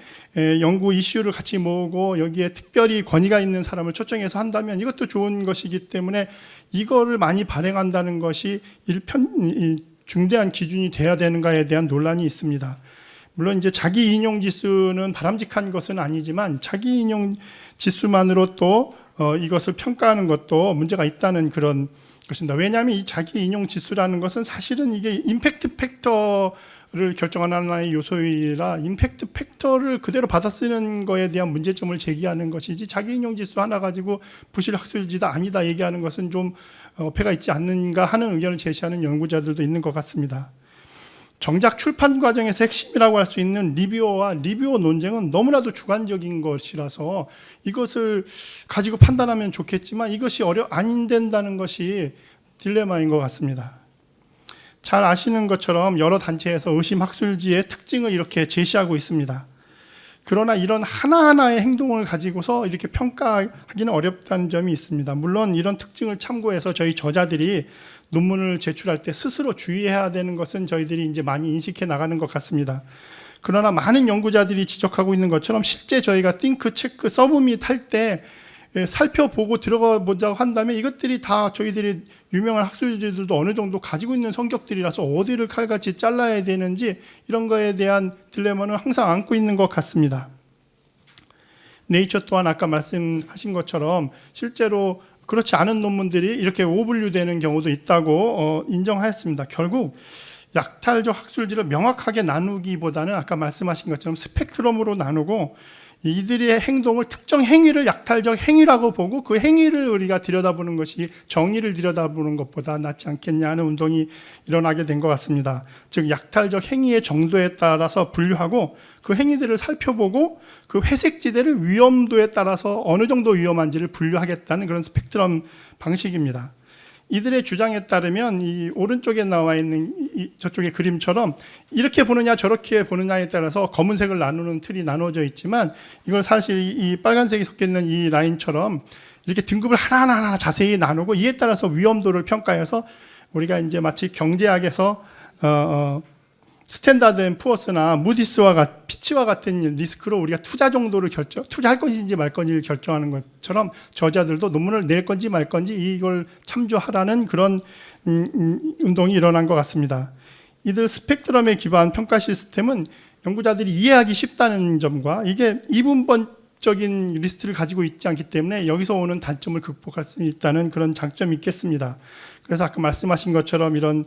E: 연구 이슈를 같이 모으고 여기에 특별히 권위가 있는 사람을 초청해서 한다면 이것도 좋은 것이기 때문에 이거를 많이 발행한다는 것이 중대한 기준이 돼야 되는가에 대한 논란이 있습니다. 물론 이제 자기 인용 지수는 바람직한 것은 아니지만 자기 인용 지수만으로 또 이것을 평가하는 것도 문제가 있다는 그런 것입니다. 왜냐하면 이 자기 인용 지수라는 것은 사실은 이게 임팩트 팩터를 결정하는 하나의 요소이라 임팩트 팩터를 그대로 받아 쓰는 거에 대한 문제점을 제기하는 것이지 자기인용 지수 하나 가지고 부실 학술지다 아니다 얘기하는 것은 좀 어폐가 있지 않는가 하는 의견을 제시하는 연구자들도 있는 것 같습니다. 정작 출판 과정에서 핵심이라고 할 수 있는 리뷰어와 리뷰어 논쟁은 너무나도 주관적인 것이라서 이것을 가지고 판단하면 좋겠지만 이것이 안 된다는 것이 딜레마인 것 같습니다. 잘 아시는 것처럼 여러 단체에서 의심 학술지의 특징을 이렇게 제시하고 있습니다. 그러나 이런 하나하나의 행동을 가지고서 이렇게 평가하기는 어렵다는 점이 있습니다. 물론 이런 특징을 참고해서 저희 저자들이 논문을 제출할 때 스스로 주의해야 되는 것은 저희들이 이제 많이 인식해 나가는 것 같습니다. 그러나 많은 연구자들이 지적하고 있는 것처럼 실제 저희가 띵크, 체크, 서브밋 할 때 살펴보고 들어가 보자고 한다면 이것들이 다 저희들이 유명한 학술지들도 어느 정도 가지고 있는 성격들이라서 어디를 칼같이 잘라야 되는지 이런 거에 대한 딜레마는 항상 안고 있는 것 같습니다. 네이처 또한 아까 말씀하신 것처럼 실제로 그렇지 않은 논문들이 이렇게 오분류되는 경우도 있다고 인정하였습니다. 결국 약탈적 학술지를 명확하게 나누기보다는 아까 말씀하신 것처럼 스펙트럼으로 나누고 이들의 행동을 특정 행위를 약탈적 행위라고 보고 그 행위를 우리가 들여다보는 것이 정의를 들여다보는 것보다 낫지 않겠냐 하는 운동이 일어나게 된 것 같습니다. 즉 약탈적 행위의 정도에 따라서 분류하고 그 행위들을 살펴보고 그 회색지대를 위험도에 따라서 어느 정도 위험한지를 분류하겠다는 그런 스펙트럼 방식입니다. 이들의 주장에 따르면 이 오른쪽에 나와 있는 저쪽의 그림처럼 이렇게 보느냐 저렇게 보느냐에 따라서 검은색을 나누는 틀이 나누어져 있지만 이걸 사실 이 빨간색이 섞여 있는 이 라인처럼 이렇게 등급을 하나하나 자세히 나누고 이에 따라서 위험도를 평가해서 우리가 이제 마치 경제학에서 스탠다드 앤 푸어스나 무디스와 피치와 같은 리스크로 우리가 투자 정도를 투자할 것인지 말 건지를 결정하는 것처럼 저자들도 논문을 낼 건지 말 건지 이걸 참조하라는 그런 운동이 일어난 것 같습니다. 이들 스펙트럼에 기반한 평가 시스템은 연구자들이 이해하기 쉽다는 점과 이게 이분법적인 리스트를 가지고 있지 않기 때문에 여기서 오는 단점을 극복할 수 있다는 그런 장점이 있겠습니다. 그래서 아까 말씀하신 것처럼 이런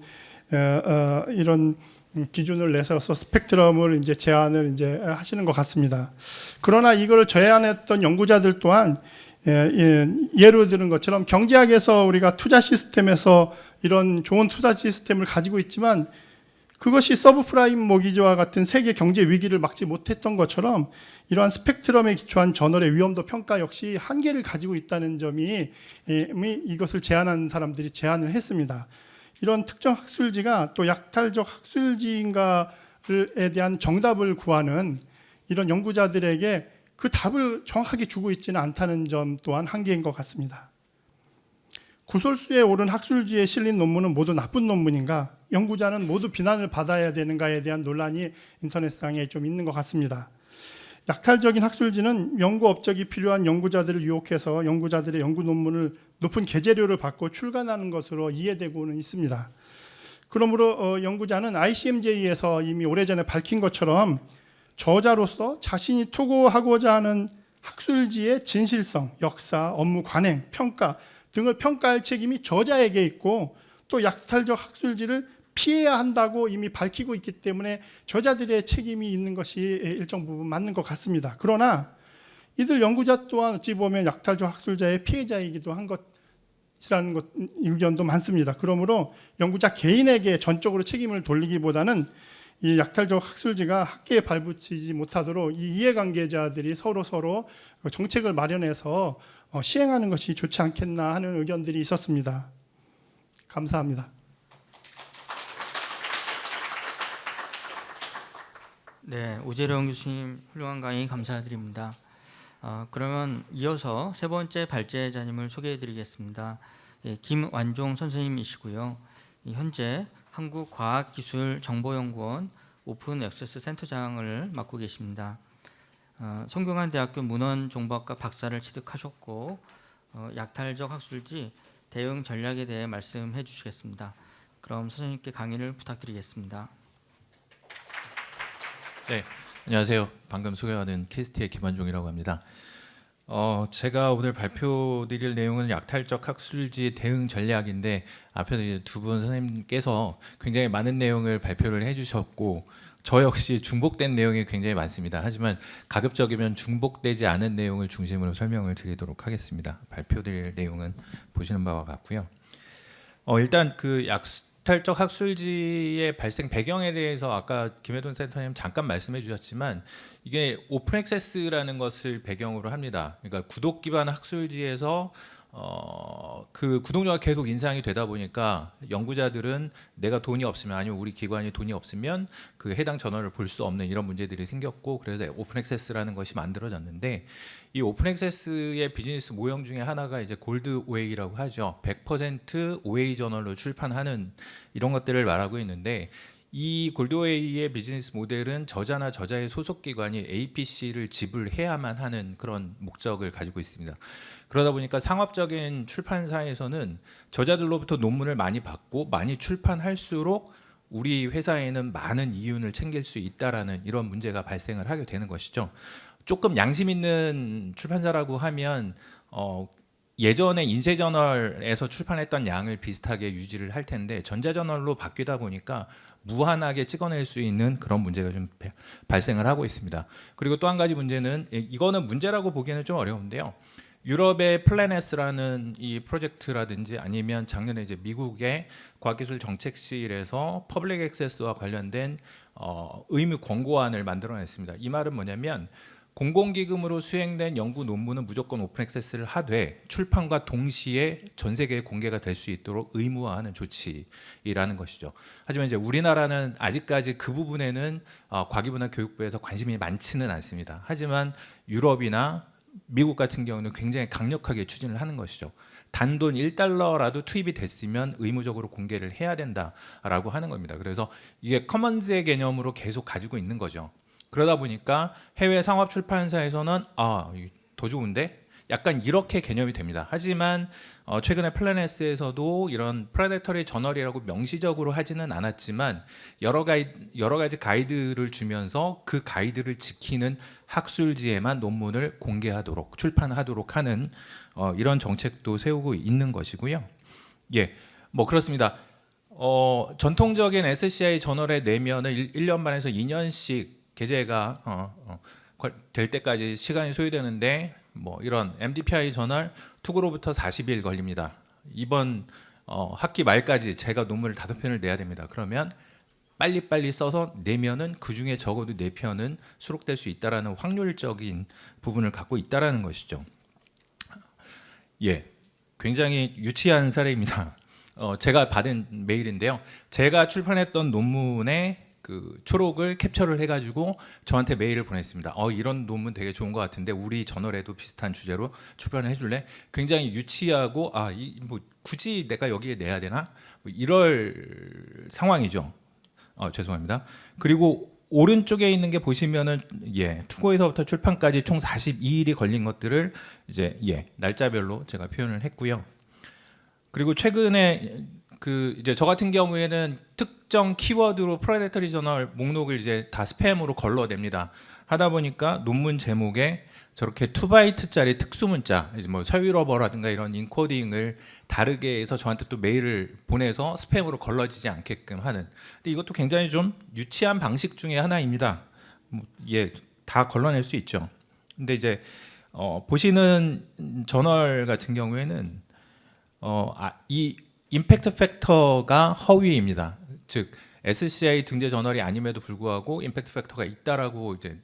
E: 기준을 내서 스펙트럼을 이제 제안을 이제 하시는 것 같습니다. 그러나 이걸 제안했던 연구자들 또한 예로 들은 것처럼 경제학에서 우리가 투자 시스템에서 이런 좋은 투자 시스템을 가지고 있지만 그것이 서브프라임 모기지와 같은 세계 경제 위기를 막지 못했던 것처럼 이러한 스펙트럼에 기초한 저널의 위험도 평가 역시 한계를 가지고 있다는 점이 이것을 제안한 사람들이 제안을 했습니다. 이런 특정 학술지가 또 약탈적 학술지인가에 대한 정답을 구하는 이런 연구자들에게 그 답을 정확하게 주고 있지는 않다는 점 또한 한계인 것 같습니다. 구설수에 오른 학술지에 실린 논문은 모두 나쁜 논문인가? 연구자는 모두 비난을 받아야 되는가에 대한 논란이 인터넷상에 좀 있는 것 같습니다. 약탈적인 학술지는 연구 업적이 필요한 연구자들을 유혹해서 연구자들의 연구 논문을 높은 계제료를 받고 출간하는 것으로 이해되고는 있습니다. 그러므로 연구자는 ICMJ에서 이미 오래전에 밝힌 것처럼 저자로서 자신이 투고하고자 하는 학술지의 진실성, 역사, 업무 관행, 평가 등을 평가할 책임이 저자에게 있고 또 약탈적 학술지를 피해야 한다고 이미 밝히고 있기 때문에 저자들의 책임이 있는 것이 일정 부분 맞는 것 같습니다. 그러나 이들 연구자 또한 어찌 보면 약탈적 학술자의 피해자이기도 한 것이라는 의견도 많습니다. 그러므로 연구자 개인에게 전적으로 책임을 돌리기보다는 이 약탈적 학술지가 학계에 발붙이지 못하도록 이 이해관계자들이 서로 정책을 마련해서 시행하는 것이 좋지 않겠나 하는 의견들이 있었습니다. 감사합니다.
A: 네, 우재룡 교수님 훌륭한 강의 감사드립니다. 그러면 이어서 세 번째 발제자님을 소개해드리겠습니다. 김완종 선생님이시고요. 현재 한국과학기술정보연구원 오픈 액세스 센터장을 맡고 계십니다. 성균관대학교 문헌정보학과 박사를 취득하셨고 약탈적 학술지 대응 전략에 대해 말씀해 주시겠습니다. 그럼 선생님께 강의를 부탁드리겠습니다.
F: 네, 안녕하세요. 방금 소개받은 KST의 김완종이라고 합니다. 제가 오늘 발표드릴 내용은 약탈적 학술지 대응 전략인데 앞에서 이제 두 분 선생님께서 굉장히 많은 내용을 발표를 해주셨고 저 역시 중복된 내용이 굉장히 많습니다. 하지만 가급적이면 중복되지 않은 내용을 중심으로 설명을 드리도록 하겠습니다. 발표드릴 내용은 보시는 바와 같고요. 일단 그 약탈적 학술지의 발생 배경에 대해서 아까 김혜돈 센터님 잠깐 말씀해 주셨지만 이게 오픈 액세스라는 것을 배경으로 합니다. 그러니까 구독 기반 학술지에서 그 구독료가 계속 인상이 되다 보니까 연구자들은 내가 돈이 없으면 아니면 우리 기관이 돈이 없으면 그 해당 저널을 볼 수 없는 이런 문제들이 생겼고 그래서 오픈 액세스라는 것이 만들어졌는데 이 오픈 액세스의 비즈니스 모형 중에 하나가 이제 골드 OA라고 하죠. 100% OA 저널로 출판하는 이런 것들을 말하고 있는데 이 골드웨이의 비즈니스 모델은 저자나 저자의 소속 기관이 APC를 지불해야만 하는 그런 목적을 가지고 있습니다. 그러다 보니까 상업적인 출판사에서는 저자들로부터 논문을 많이 받고 많이 출판할수록 우리 회사에는 많은 이윤을 챙길 수 있다라는 이런 문제가 발생을 하게 되는 것이죠. 조금 양심 있는 출판사라고 하면 예전에 인쇄저널에서 출판했던 양을 비슷하게 유지를 할 텐데 전자저널로 바뀌다 보니까 무한하게 찍어낼 수 있는 그런 문제가 좀 발생을 하고 있습니다. 그리고 또 한 가지 문제는 이거는 문제라고 보기에는 좀 어려운데요. 유럽의 플래넷스라는 이 프로젝트라든지 아니면 작년에 이제 미국의 과학기술정책실에서 퍼블릭 액세스와 관련된 의무 권고안을 만들어냈습니다. 이 말은 뭐냐면 공공기금으로 수행된 연구 논문은 무조건 오픈 액세스를 하되 출판과 동시에 전 세계에 공개가 될 수 있도록 의무화하는 조치라는 것이죠. 하지만 이제 우리나라는 아직까지 그 부분에는 과기부나 교육부에서 관심이 많지는 않습니다. 하지만 유럽이나 미국 같은 경우는 굉장히 강력하게 추진을 하는 것이죠. 단돈 1달러라도 투입이 됐으면 의무적으로 공개를 해야 된다라고 하는 겁니다. 그래서 이게 커먼즈의 개념으로 계속 가지고 있는 거죠. 그러다 보니까 해외 상업 출판사에서는 더 좋은데? 약간 이렇게 개념이 됩니다. 하지만 최근에 플래넷스에서도 이런 프레데터리 저널이라고 명시적으로 하지는 않았지만 여러 가지 가이드를 주면서 그 가이드를 지키는 학술지에만 논문을 공개하도록 출판하도록 하는 이런 정책도 세우고 있는 것이고요. 예, 뭐 그렇습니다. 전통적인 SCI 저널에 내면은 1년 반에서 2년씩 게재가 될 때까지 시간이 소요되는데 뭐 이런 MDPI 저널 투고로부터 40일 걸립니다. 이번 학기 말까지 제가 논문을 5편을 내야 됩니다. 그러면 빨리빨리 써서 내면은 그 중에 적어도 4편은 수록될 수 있다라는 확률적인 부분을 갖고 있다라는 것이죠. 예, 굉장히 유치한 사례입니다. 제가 받은 메일인데요. 제가 출판했던 논문의 그 초록을 캡처를 해가지고 저한테 메일을 보냈습니다. 이런 논문 되게 좋은 것 같은데 우리 저널에도 비슷한 주제로 출판을 해줄래? 굉장히 유치하고 뭐 굳이 내가 여기에 내야 되나? 뭐 이럴 상황이죠. 죄송합니다. 그리고 오른쪽에 있는 게 보시면은 투고에서부터 출판까지 총 42일이 걸린 것들을 이제 날짜별로 제가 표현을 했고요. 그리고 최근에 이제 저 같은 경우에는 특정 키워드로 프레데터리 저널 목록을 이제 다 스팸으로 걸러냅니다. 하다 보니까 논문 제목에 저렇게 2바이트짜리 특수 문자, 이제 뭐 서유러버라든가 이런 인코딩을 다르게 해서 저한테 또 메일을 보내서 스팸으로 걸러지지 않게끔 하는. 근데 이것도 굉장히 좀 유치한 방식 중에 하나입니다. 다 걸러낼 수 있죠. 근데 이제 보시는 저널 같은 경우에는 이 임팩트 팩터가 허위입니다. 즉 SCI 등재 저널이 아님에도 불구하고 임팩트 팩터가 있다라고 이제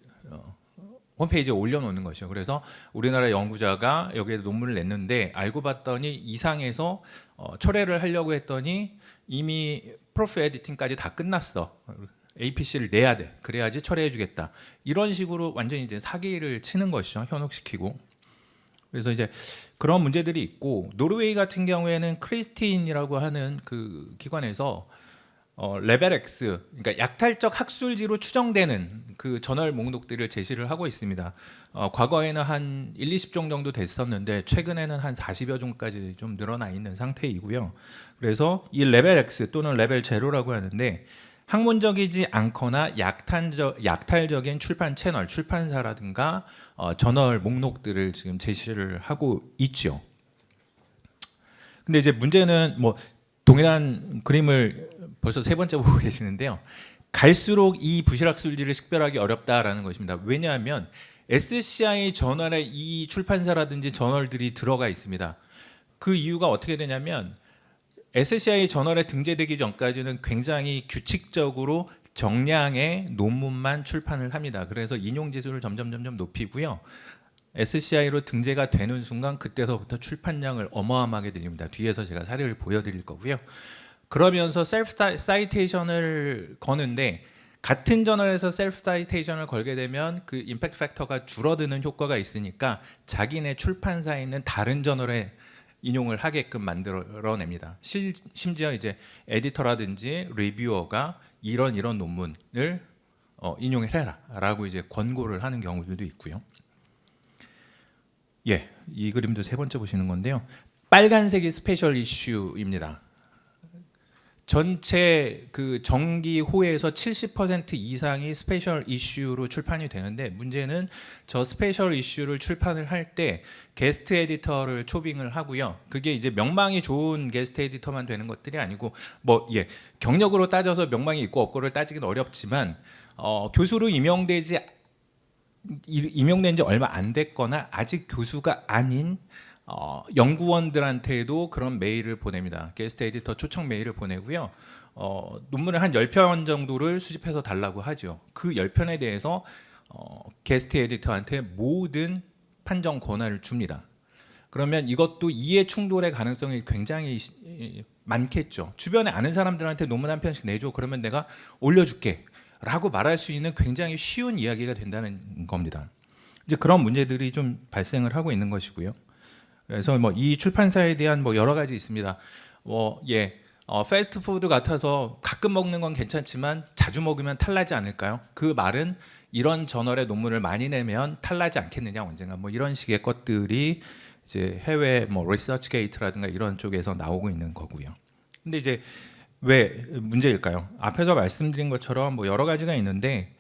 F: 홈페이지에 올려놓는 것이죠. 그래서 우리나라 연구자가 여기에 논문을 냈는데 알고 봤더니 이상해서 철회를 하려고 했더니 이미 프로프 에디팅까지 다 끝났어. APC를 내야 돼. 그래야지 철회해주겠다. 이런 식으로 완전히 이제 사기를 치는 것이죠. 현혹시키고. 그래서 이제 그런 문제들이 있고 노르웨이 같은 경우에는 크리스틴이라고 하는 그 기관에서 레벨 X, 그러니까 약탈적 학술지로 추정되는 그 저널 목록들을 제시를 하고 있습니다. 과거에는 한 1, 20종 정도 됐었는데 최근에는 한 40여 종까지 좀 늘어나 있는 상태이고요. 그래서 이 레벨 X 또는 레벨 제로라고 하는데 학문적이지 않거나 약탈적인 출판 채널, 출판사라든가 저널 목록들을 지금 제시를 하고 있죠. 근데 이제 문제는 뭐 동일한 그림을 벌써 세 번째 보고 계시는데요. 갈수록 이 부실학술지를 식별하기 어렵다라는 것입니다. 왜냐하면 SCI 저널에 이 출판사라든지 저널들이 들어가 있습니다. 그 이유가 어떻게 되냐면 SCI 저널에 등재되기 전까지는 굉장히 규칙적으로 정량의 논문만 출판을 합니다. 그래서 인용 지수를 점점 높이고요. SCI로 등재가 되는 순간 그때서부터 출판량을 어마어마하게 늘립니다. 뒤에서 제가 사례를 보여드릴 거고요. 그러면서 셀프 사이테이션을 거는데 같은 저널에서 셀프 사이테이션을 걸게 되면 그 임팩트 팩터가 줄어드는 효과가 있으니까 자기네 출판사에 있는 다른 저널에 인용을 하게끔 만들어냅니다. 심지어 이제 에디터라든지 리뷰어가 이런 논문을 인용을 해라라고 이제 권고를 하는 경우들도 있고요. 예, 이 그림도 세 번째 보시는 건데요. 빨간색이 스페셜 이슈입니다. 전체 그 정기호에서 70% 이상이 스페셜 이슈로 출판이 되는데 문제는 저 스페셜 이슈를 출판을 할 때 게스트 에디터를 초빙을 하고요. 그게 이제 명망이 좋은 게스트 에디터만 되는 것들이 아니고 경력으로 따져서 명망이 있고 없고를 따지기는 어렵지만 교수로 임용된 지 얼마 안 됐거나 아직 교수가 아닌 연구원들한테도 그런 메일을 보냅니다. 게스트 에디터 초청 메일을 보내고요. 논문을 한 10편 정도를 수집해서 달라고 하죠. 그 10편에 대해서 게스트 에디터한테 모든 판정 권한을 줍니다. 그러면 이것도 이해 충돌의 가능성이 굉장히 많겠죠. 주변에 아는 사람들한테 논문 한 편씩 내줘. 그러면 내가 올려줄게 라고 말할 수 있는 굉장히 쉬운 이야기가 된다는 겁니다. 이제 그런 문제들이 좀 발생을 하고 있는 것이고요. 그래서 이 출판사에 대한 여러 가지 있습니다. 패스트푸드 같아서 가끔 먹는 건 괜찮지만 자주 먹으면 탈나지 않을까요? 그 말은 이런 저널의 논문을 많이 내면 탈나지 않겠느냐 언젠가 이런 식의 것들이 이제 해외 리서치 게이트라든가 이런 쪽에서 나오고 있는 거고요. 근데 이제 왜 문제일까요? 앞에서 말씀드린 것처럼 여러 가지가 있는데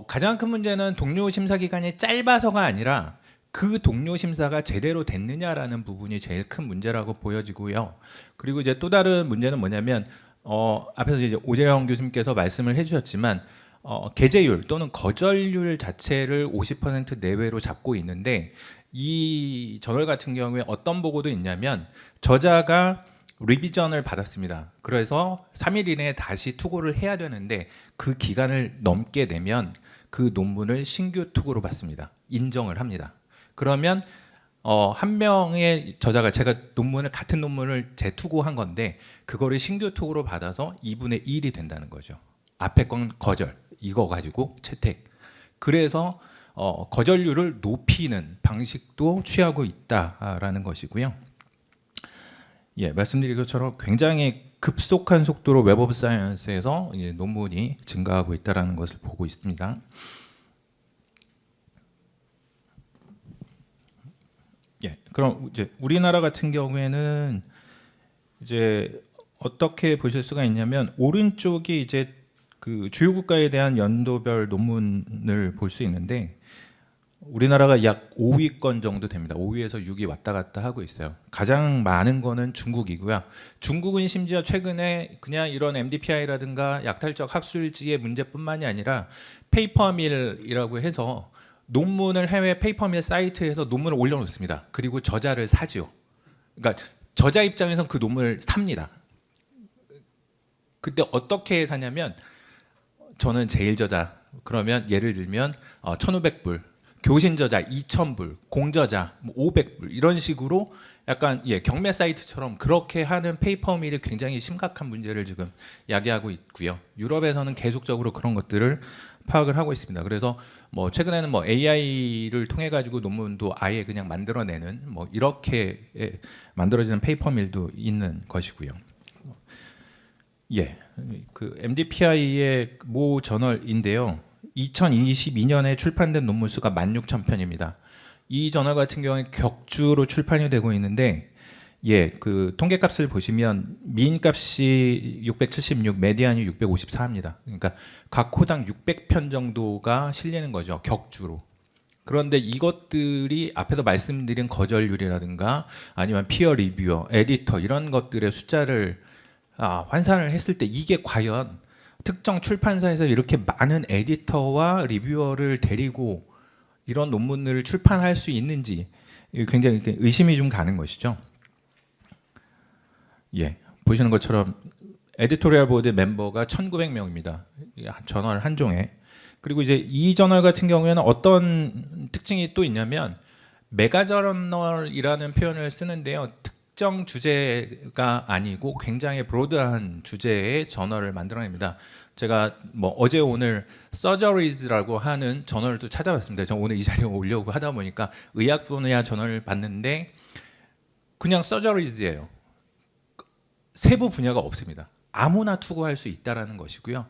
F: 가장 큰 문제는 동료 심사 기간이 짧아서가 아니라 그 동료 심사가 제대로 됐느냐라는 부분이 제일 큰 문제라고 보여지고요. 그리고 이제 또 다른 문제는 뭐냐면 앞에서 이제 오재영 교수님께서 말씀을 해주셨지만 게재율 또는 거절률 자체를 50% 내외로 잡고 있는데 이 저널 같은 경우에 어떤 보고도 있냐면 저자가 리비전을 받았습니다. 그래서 3일 이내에 다시 투고를 해야 되는데 그 기간을 넘게 되면 그 논문을 신규 투고로 받습니다. 인정을 합니다. 그러면 한 명의 저자가 제가 같은 논문을 재투고한 건데 그거를 신규 투고로 받아서 2분의 1이 된다는 거죠. 앞에 건 거절, 이거 가지고 채택. 그래서 거절률을 높이는 방식도 취하고 있다라는 것이고요. 예, 말씀드린 것처럼 굉장히 급속한 속도로 웹 오브 사이언스에서 논문이 증가하고 있다는 것을 보고 있습니다. 예, 그럼 이제 우리나라 같은 경우에는 이제 어떻게 보실 수가 있냐면 오른쪽이 이제 그 주요 국가에 대한 연도별 논문을 볼 수 있는데 우리나라가 약 5위권 정도 됩니다. 5위에서 6위 왔다 갔다 하고 있어요. 가장 많은 거는 중국이고요. 중국은 심지어 최근에 그냥 이런 MDPI라든가 약탈적 학술지의 문제뿐만이 아니라 페이퍼밀이라고 해서 논문을 해외 페이퍼밀 사이트에서 논문을 올려놓습니다. 그리고 저자를 사죠. 그러니까 저자 입장에서는 그 논문을 삽니다. 그때 어떻게 사냐면 저는 제일 저자 그러면 예를 들면 1,500불 교신 저자 2,000불, 공저자 500불 이런 식으로 약간 경매 사이트처럼 그렇게 하는 페이퍼밀이 굉장히 심각한 문제를 지금 야기하고 있고요. 유럽에서는 계속적으로 그런 것들을 파악을 하고 있습니다. 그래서 최근에는 AI를 통해 가지고 논문도 아예 그냥 만들어내는 이렇게 만들어지는 페이퍼밀도 있는 것이고요. 예, 그 MDPI의 모 저널인데요. 2022년에 출판된 논문 수가 16,000편입니다. 이 저널 같은 경우에 격주로 출판이 되고 있는데 예, 그 통계값을 보시면 미인값이 676, 메디안이 654입니다. 그러니까 각 호당 600편 정도가 실리는 거죠, 격주로. 그런데 이것들이 앞에서 말씀드린 거절률이라든가 아니면 피어 리뷰어, 에디터 이런 것들의 숫자를 환산을 했을 때 이게 과연 특정 출판사에서 이렇게 많은 에디터와 리뷰어를 데리고 이런 논문을 출판할 수 있는지 굉장히 의심이 좀 가는 것이죠. 예, 보시는 것처럼 에디토리얼 보드 멤버가 1,900명입니다. 저널 한 종에. 그리고 이제 이 저널 같은 경우에는 어떤 특징이 또 있냐면 메가저널이라는 표현을 쓰는데요. 특정 주제가 아니고 굉장히 브로드한 주제의 저널을 만들어냅니다. 제가 뭐 어제 오늘 서저리즈라고 하는 저널을 또 찾아봤습니다. 제가 오늘 이 자리에 오려고 하다 보니까 의학 분야 저널을 봤는데 그냥 서저리즈예요. 세부 분야가 없습니다. 아무나 투고할 수 있다라는 것이고요.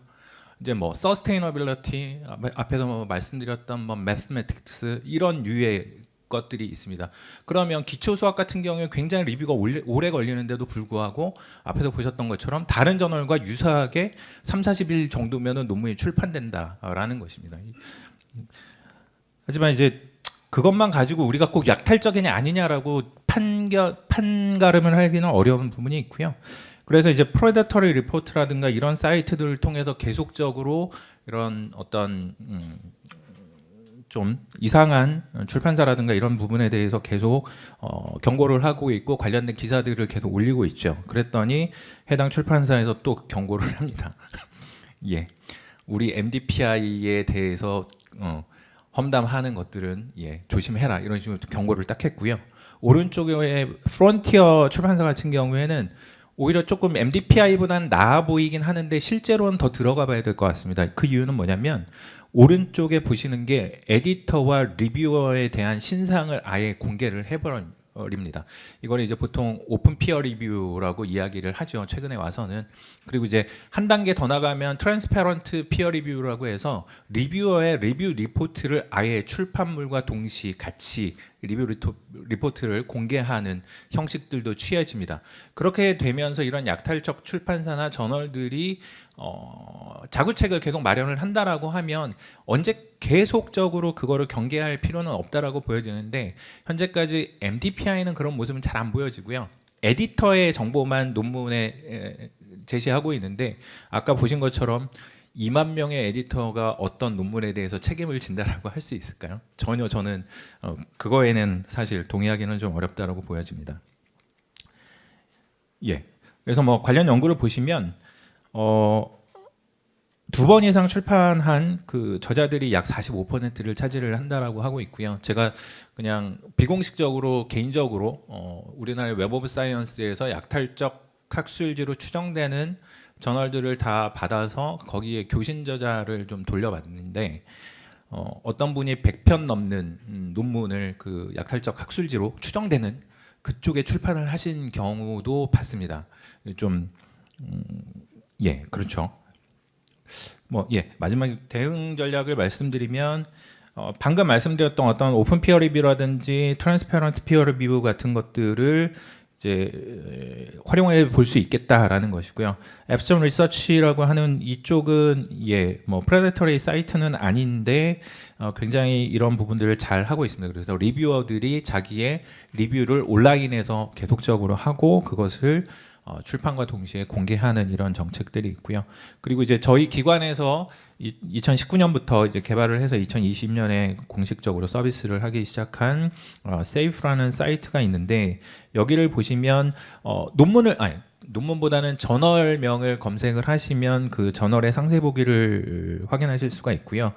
F: 이제 뭐 서스테이너빌리티 앞에서 뭐 말씀드렸던 뭐 매스매틱스 이런 유의 것들이 있습니다. 그러면 기초 수학 같은 경우에 굉장히 리뷰가 오래 걸리는데도 불구하고 앞에서 보셨던 것처럼 다른 저널과 유사하게 3-40일 정도면은 논문이 출판된다라는 것입니다. 하지만 이제 그것만 가지고 우리가 꼭 약탈적이냐 아니냐라고 판가름을 하기는 어려운 부분이 있고요. 그래서 이제 프레데터리 리포트라든가 이런 사이트들을 통해서 계속적으로 이런 어떤 좀 이상한 출판사라든가 이런 부분에 대해서 계속 경고를 하고 있고 관련된 기사들을 계속 올리고 있죠. 그랬더니 해당 출판사에서 또 경고를 합니다. 예, 우리 MDPI에 대해서 험담하는 것들은 조심해라 이런 식으로 경고를 딱 했고요. 오른쪽에 프론티어 출판사 같은 경우에는 오히려 조금 MDPI보다는 나아 보이긴 하는데 실제로는 더 들어가 봐야 될 것 같습니다. 그 이유는 뭐냐면 오른쪽에 보시는 게 에디터와 리뷰어에 대한 신상을 아예 공개를 해버립니다. 이걸 이제 보통 오픈 피어 리뷰라고 이야기를 하죠. 최근에 와서는. 그리고 이제 한 단계 더 나가면 트랜스페런트 피어 리뷰라고 해서 리뷰어의 리뷰 리포트를 아예 출판물과 동시 같이 리뷰 리포트를 공개하는 형식들도 취해집니다. 그렇게 되면서 이런 약탈적 출판사나 저널들이 자구책을 계속 마련을 한다라고 하면 언제 계속적으로 그거를 경계할 필요는 없다라고 보여지는데 현재까지 MDPI는 그런 모습은 잘 안 보여지고요. 에디터의 정보만 논문에 제시하고 있는데 아까 보신 것처럼 2만 명의 에디터가 어떤 논문에 대해서 책임을 진다라고 할 수 있을까요? 전혀 저는 그거에는 사실 동의하기는 좀 어렵다라고 보여집니다. 예. 그래서 뭐 관련 연구를 보시면 2번 이상 출판한 그 저자들이 약 45%를 차지를 한다라고 하고 있고요. 제가 그냥 비공식적으로 개인적으로 우리나라 웹 오브 사이언스에서 약탈적 학술지로 추정되는 저널들을 다 받아서 거기에 교신 저자를 좀 돌려봤는데 어떤 분이 100편 넘는 논문을 그 약탈적 학술지로 추정되는 그쪽에 출판을 하신 경우도 봤습니다. 좀 그렇죠. 마지막 대응 전략을 말씀드리면 방금 말씀드렸던 어떤 오픈 피어 리뷰라든지 트랜스페런트 피어 리뷰 같은 것들을 이제 활용해 볼 수 있겠다라는 것이고요. 앱스톰 리서치라고 하는 이쪽은 프레데터리 사이트는 아닌데 굉장히 이런 부분들을 잘 하고 있습니다. 그래서 리뷰어들이 자기의 리뷰를 온라인에서 계속적으로 하고 그것을 출판과 동시에 공개하는 이런 정책들이 있고요. 그리고 이제 저희 기관에서 2019년부터 이제 개발을 해서 2020년에 공식적으로 서비스를 하기 시작한 세이프라는 사이트가 있는데 여기를 보시면 논문보다는 저널명을 검색을 하시면 그 저널의 상세 보기를 확인하실 수가 있고요.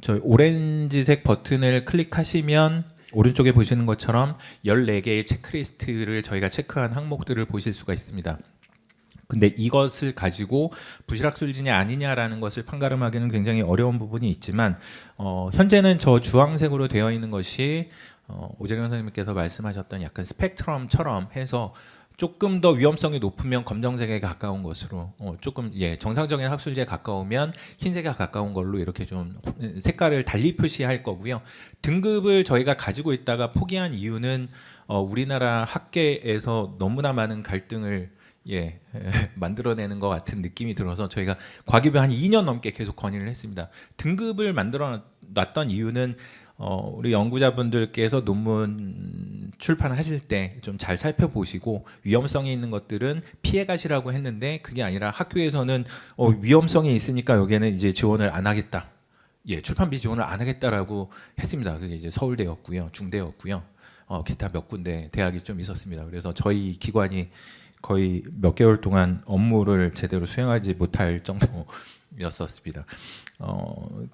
F: 저 오렌지색 버튼을 클릭하시면 오른쪽에 보시는 것처럼 14개의 체크리스트를 저희가 체크한 항목들을 보실 수가 있습니다. 근데 이것을 가지고 부실학술지냐 아니냐라는 것을 판가름하기는 굉장히 어려운 부분이 있지만 현재는 저 주황색으로 되어 있는 것이 오재경 선생님께서 말씀하셨던 약간 스펙트럼처럼 해서 조금 더 위험성이 높으면 검정색에 가까운 것으로 조금 정상적인 학술지에 가까우면 흰색에 가까운 걸로 이렇게 좀 색깔을 달리 표시할 거고요. 등급을 저희가 가지고 있다가 포기한 이유는 우리나라 학계에서 너무나 많은 갈등을 만들어내는 것 같은 느낌이 들어서 저희가 과기부 한 2년 넘게 계속 건의를 했습니다. 등급을 만들어 놨던 이유는 우리 연구자분들께서 논문 출판하실 때 좀 잘 살펴보시고 위험성이 있는 것들은 피해 가시라고 했는데 그게 아니라 학교에서는 위험성이 있으니까 여기에는 이제 지원을 안 하겠다. 출판비 지원을 안 하겠다라고 했습니다. 그게 이제 서울대였고요, 중대였고요, 기타 몇 군데 대학이 좀 있었습니다. 그래서 저희 기관이 거의 몇 개월 동안 업무를 제대로 수행하지 못할 정도였었습니다.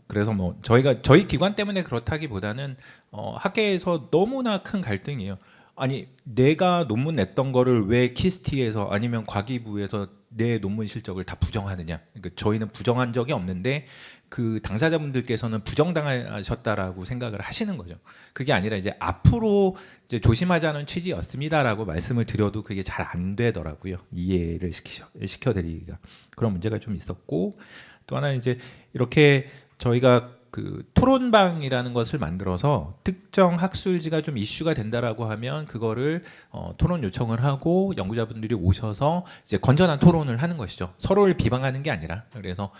F: 그래서 뭐 저희 기관 때문에 그렇다기보다는 학계에서 너무나 큰 갈등이에요. 아니 내가 논문 냈던 거를 왜 키스티에서 아니면 과기부에서 내 논문 실적을 다 부정하느냐. 그러니까 저희는 부정한 적이 없는데 그 당사자분들께서는 부정당하셨다라고 생각을 하시는 거죠. 그게 아니라 이제 앞으로 이제 조심하자는 취지였습니다라고 말씀을 드려도 그게 잘 안 되더라고요. 이해를 시켜드리기가 그런 문제가 좀 있었고, 또 하나는 이제 이렇게 저희가 그 토론방이라는 것을 만들어서 특정 학술지가 좀 이슈가 된다라고 하면 그거를 토론 요청을 하고 연구자분들이 오셔서 이제 건전한 토론을 하는 것이죠. 서로를 비방하는 게 아니라. 그래서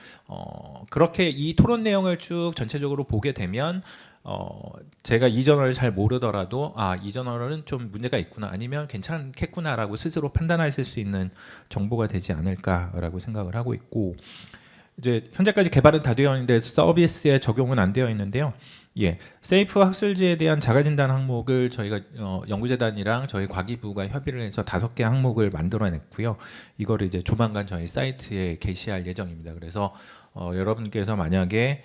F: 그렇게 이 토론 내용을 쭉 전체적으로 보게 되면 제가 이 저널을 잘 모르더라도 이 저널은 좀 문제가 있구나 아니면 괜찮겠구나라고 스스로 판단하실 수 있는 정보가 되지 않을까라고 생각을 하고 있고, 이제 현재까지 개발은 다 되어 있는데 서비스에 적용은 안 되어 있는데요. 세이프 학술지에 대한 자가진단 항목을 저희가 연구재단이랑 저희 과기부가 협의를 해서 5개 항목을 만들어냈고요. 이거를 이제 조만간 저희 사이트에 게시할 예정입니다. 그래서 여러분께서 만약에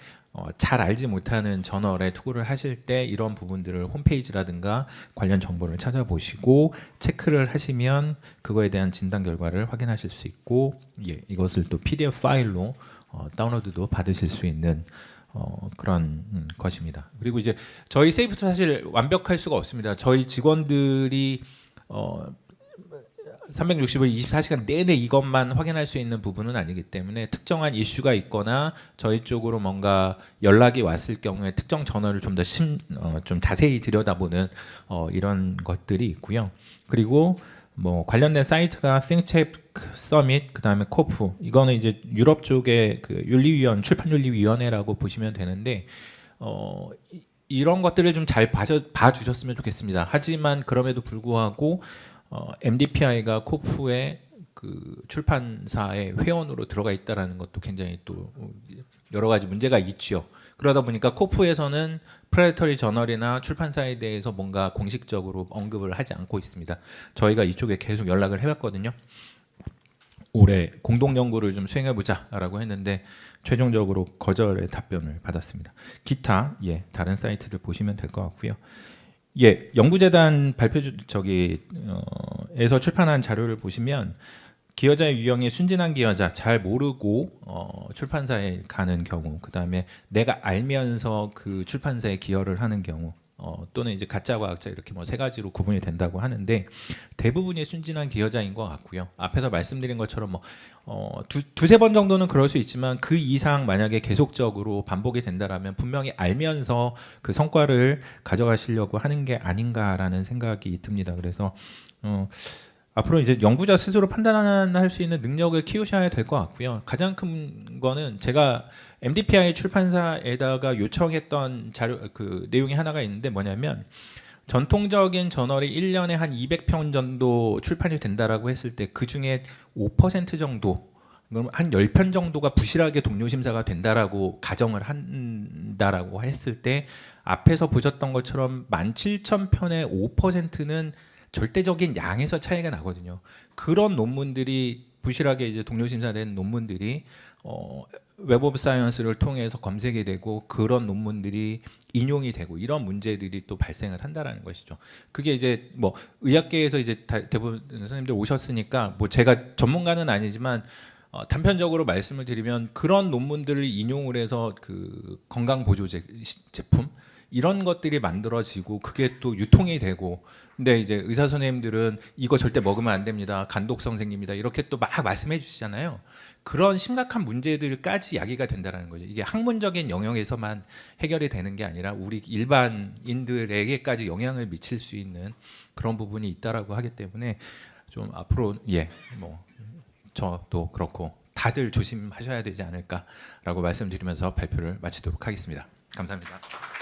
F: 잘 알지 못하는 저널에 투구를 하실 때 이런 부분들을 홈페이지라든가 관련 정보를 찾아보시고 체크를 하시면 그거에 대한 진단 결과를 확인하실 수 있고, 이것을 또 PDF 파일로 다운로드도 받으실 수 있는 그런 것입니다. 그리고 이제 저희 세이프도 사실 완벽할 수가 없습니다. 저희 직원들이 365일 24시간 내내 이것만 확인할 수 있는 부분은 아니기 때문에 특정한 이슈가 있거나 저희 쪽으로 뭔가 연락이 왔을 경우에 특정 저널을 좀 더 좀 자세히 들여다보는 이런 것들이 있고요. 그리고 뭐 관련된 사이트가 ThinkCheck Summit, 그다음에 코프, 이거는 이제 유럽 쪽의 그 윤리위원, 출판윤리위원회라고 보시면 되는데 이런 것들을 좀 잘 봐주셨으면 좋겠습니다. 하지만 그럼에도 불구하고 MDPI가 코프의 그 출판사의 회원으로 들어가 있다라는 것도 굉장히 또 여러 가지 문제가 있죠. 그러다 보니까 코프에서는 프레데터리 저널이나 출판사에 대해서 뭔가 공식적으로 언급을 하지 않고 있습니다. 저희가 이쪽에 계속 연락을 해봤거든요. 올해 공동 연구를 좀 수행해보자라고 했는데 최종적으로 거절의 답변을 받았습니다. 기타 다른 사이트들 보시면 될 것 같고요. 연구재단 발표 에서 출판한 자료를 보시면 기여자의 유형이 순진한 기여자, 잘 모르고 출판사에 가는 경우, 그 다음에 내가 알면서 그 출판사에 기여를 하는 경우, 또는 이제 가짜 과학자, 이렇게 뭐 3가지로 구분이 된다고 하는데 대부분이 순진한 기여자인 것 같고요. 앞에서 말씀드린 것처럼 뭐 두세 번 정도는 그럴 수 있지만 그 이상 만약에 계속적으로 반복이 된다라면 분명히 알면서 그 성과를 가져가시려고 하는 게 아닌가라는 생각이 듭니다. 그래서 앞으로 이제 연구자 스스로 판단할 수 있는 능력을 키우셔야 될 것 같고요. 가장 큰 거는 제가 MDPI 출판사에다가 요청했던 자료 그 내용이 하나가 있는데 뭐냐면 전통적인 저널이 1년에 한 200편 정도 출판이 된다라고 했을 때 그 중에 5% 정도, 그럼 한 10편 정도가 부실하게 동료 심사가 된다라고 가정을 한다라고 했을 때 앞에서 보셨던 것처럼 17,000편의 5%는 절대적인 양에서 차이가 나거든요. 그런 논문들이 부실하게 이제 동료 심사된 논문들이 웹 오브 사이언스를 통해서 검색이 되고 그런 논문들이 인용이 되고 이런 문제들이 또 발생을 한다라는 것이죠. 그게 이제 뭐 의학계에서 이제 대부분 선생님들 오셨으니까 뭐 제가 전문가는 아니지만 단편적으로 말씀을 드리면 그런 논문들을 인용을 해서 그 건강 보조 제품 이런 것들이 만들어지고 그게 또 유통이 되고 근데 이제 의사 선생님들은 이거 절대 먹으면 안 됩니다. 간독성 생깁니다. 이렇게 또 막 말씀해 주시잖아요. 그런 심각한 문제들까지 야기가 된다는 거죠. 이게 학문적인 영역에서만 해결이 되는 게 아니라 우리 일반인들에게까지 영향을 미칠 수 있는 그런 부분이 있다라고 하기 때문에 좀 앞으로 뭐 저도 그렇고 다들 조심하셔야 되지 않을까라고 말씀드리면서 발표를 마치도록 하겠습니다. 감사합니다.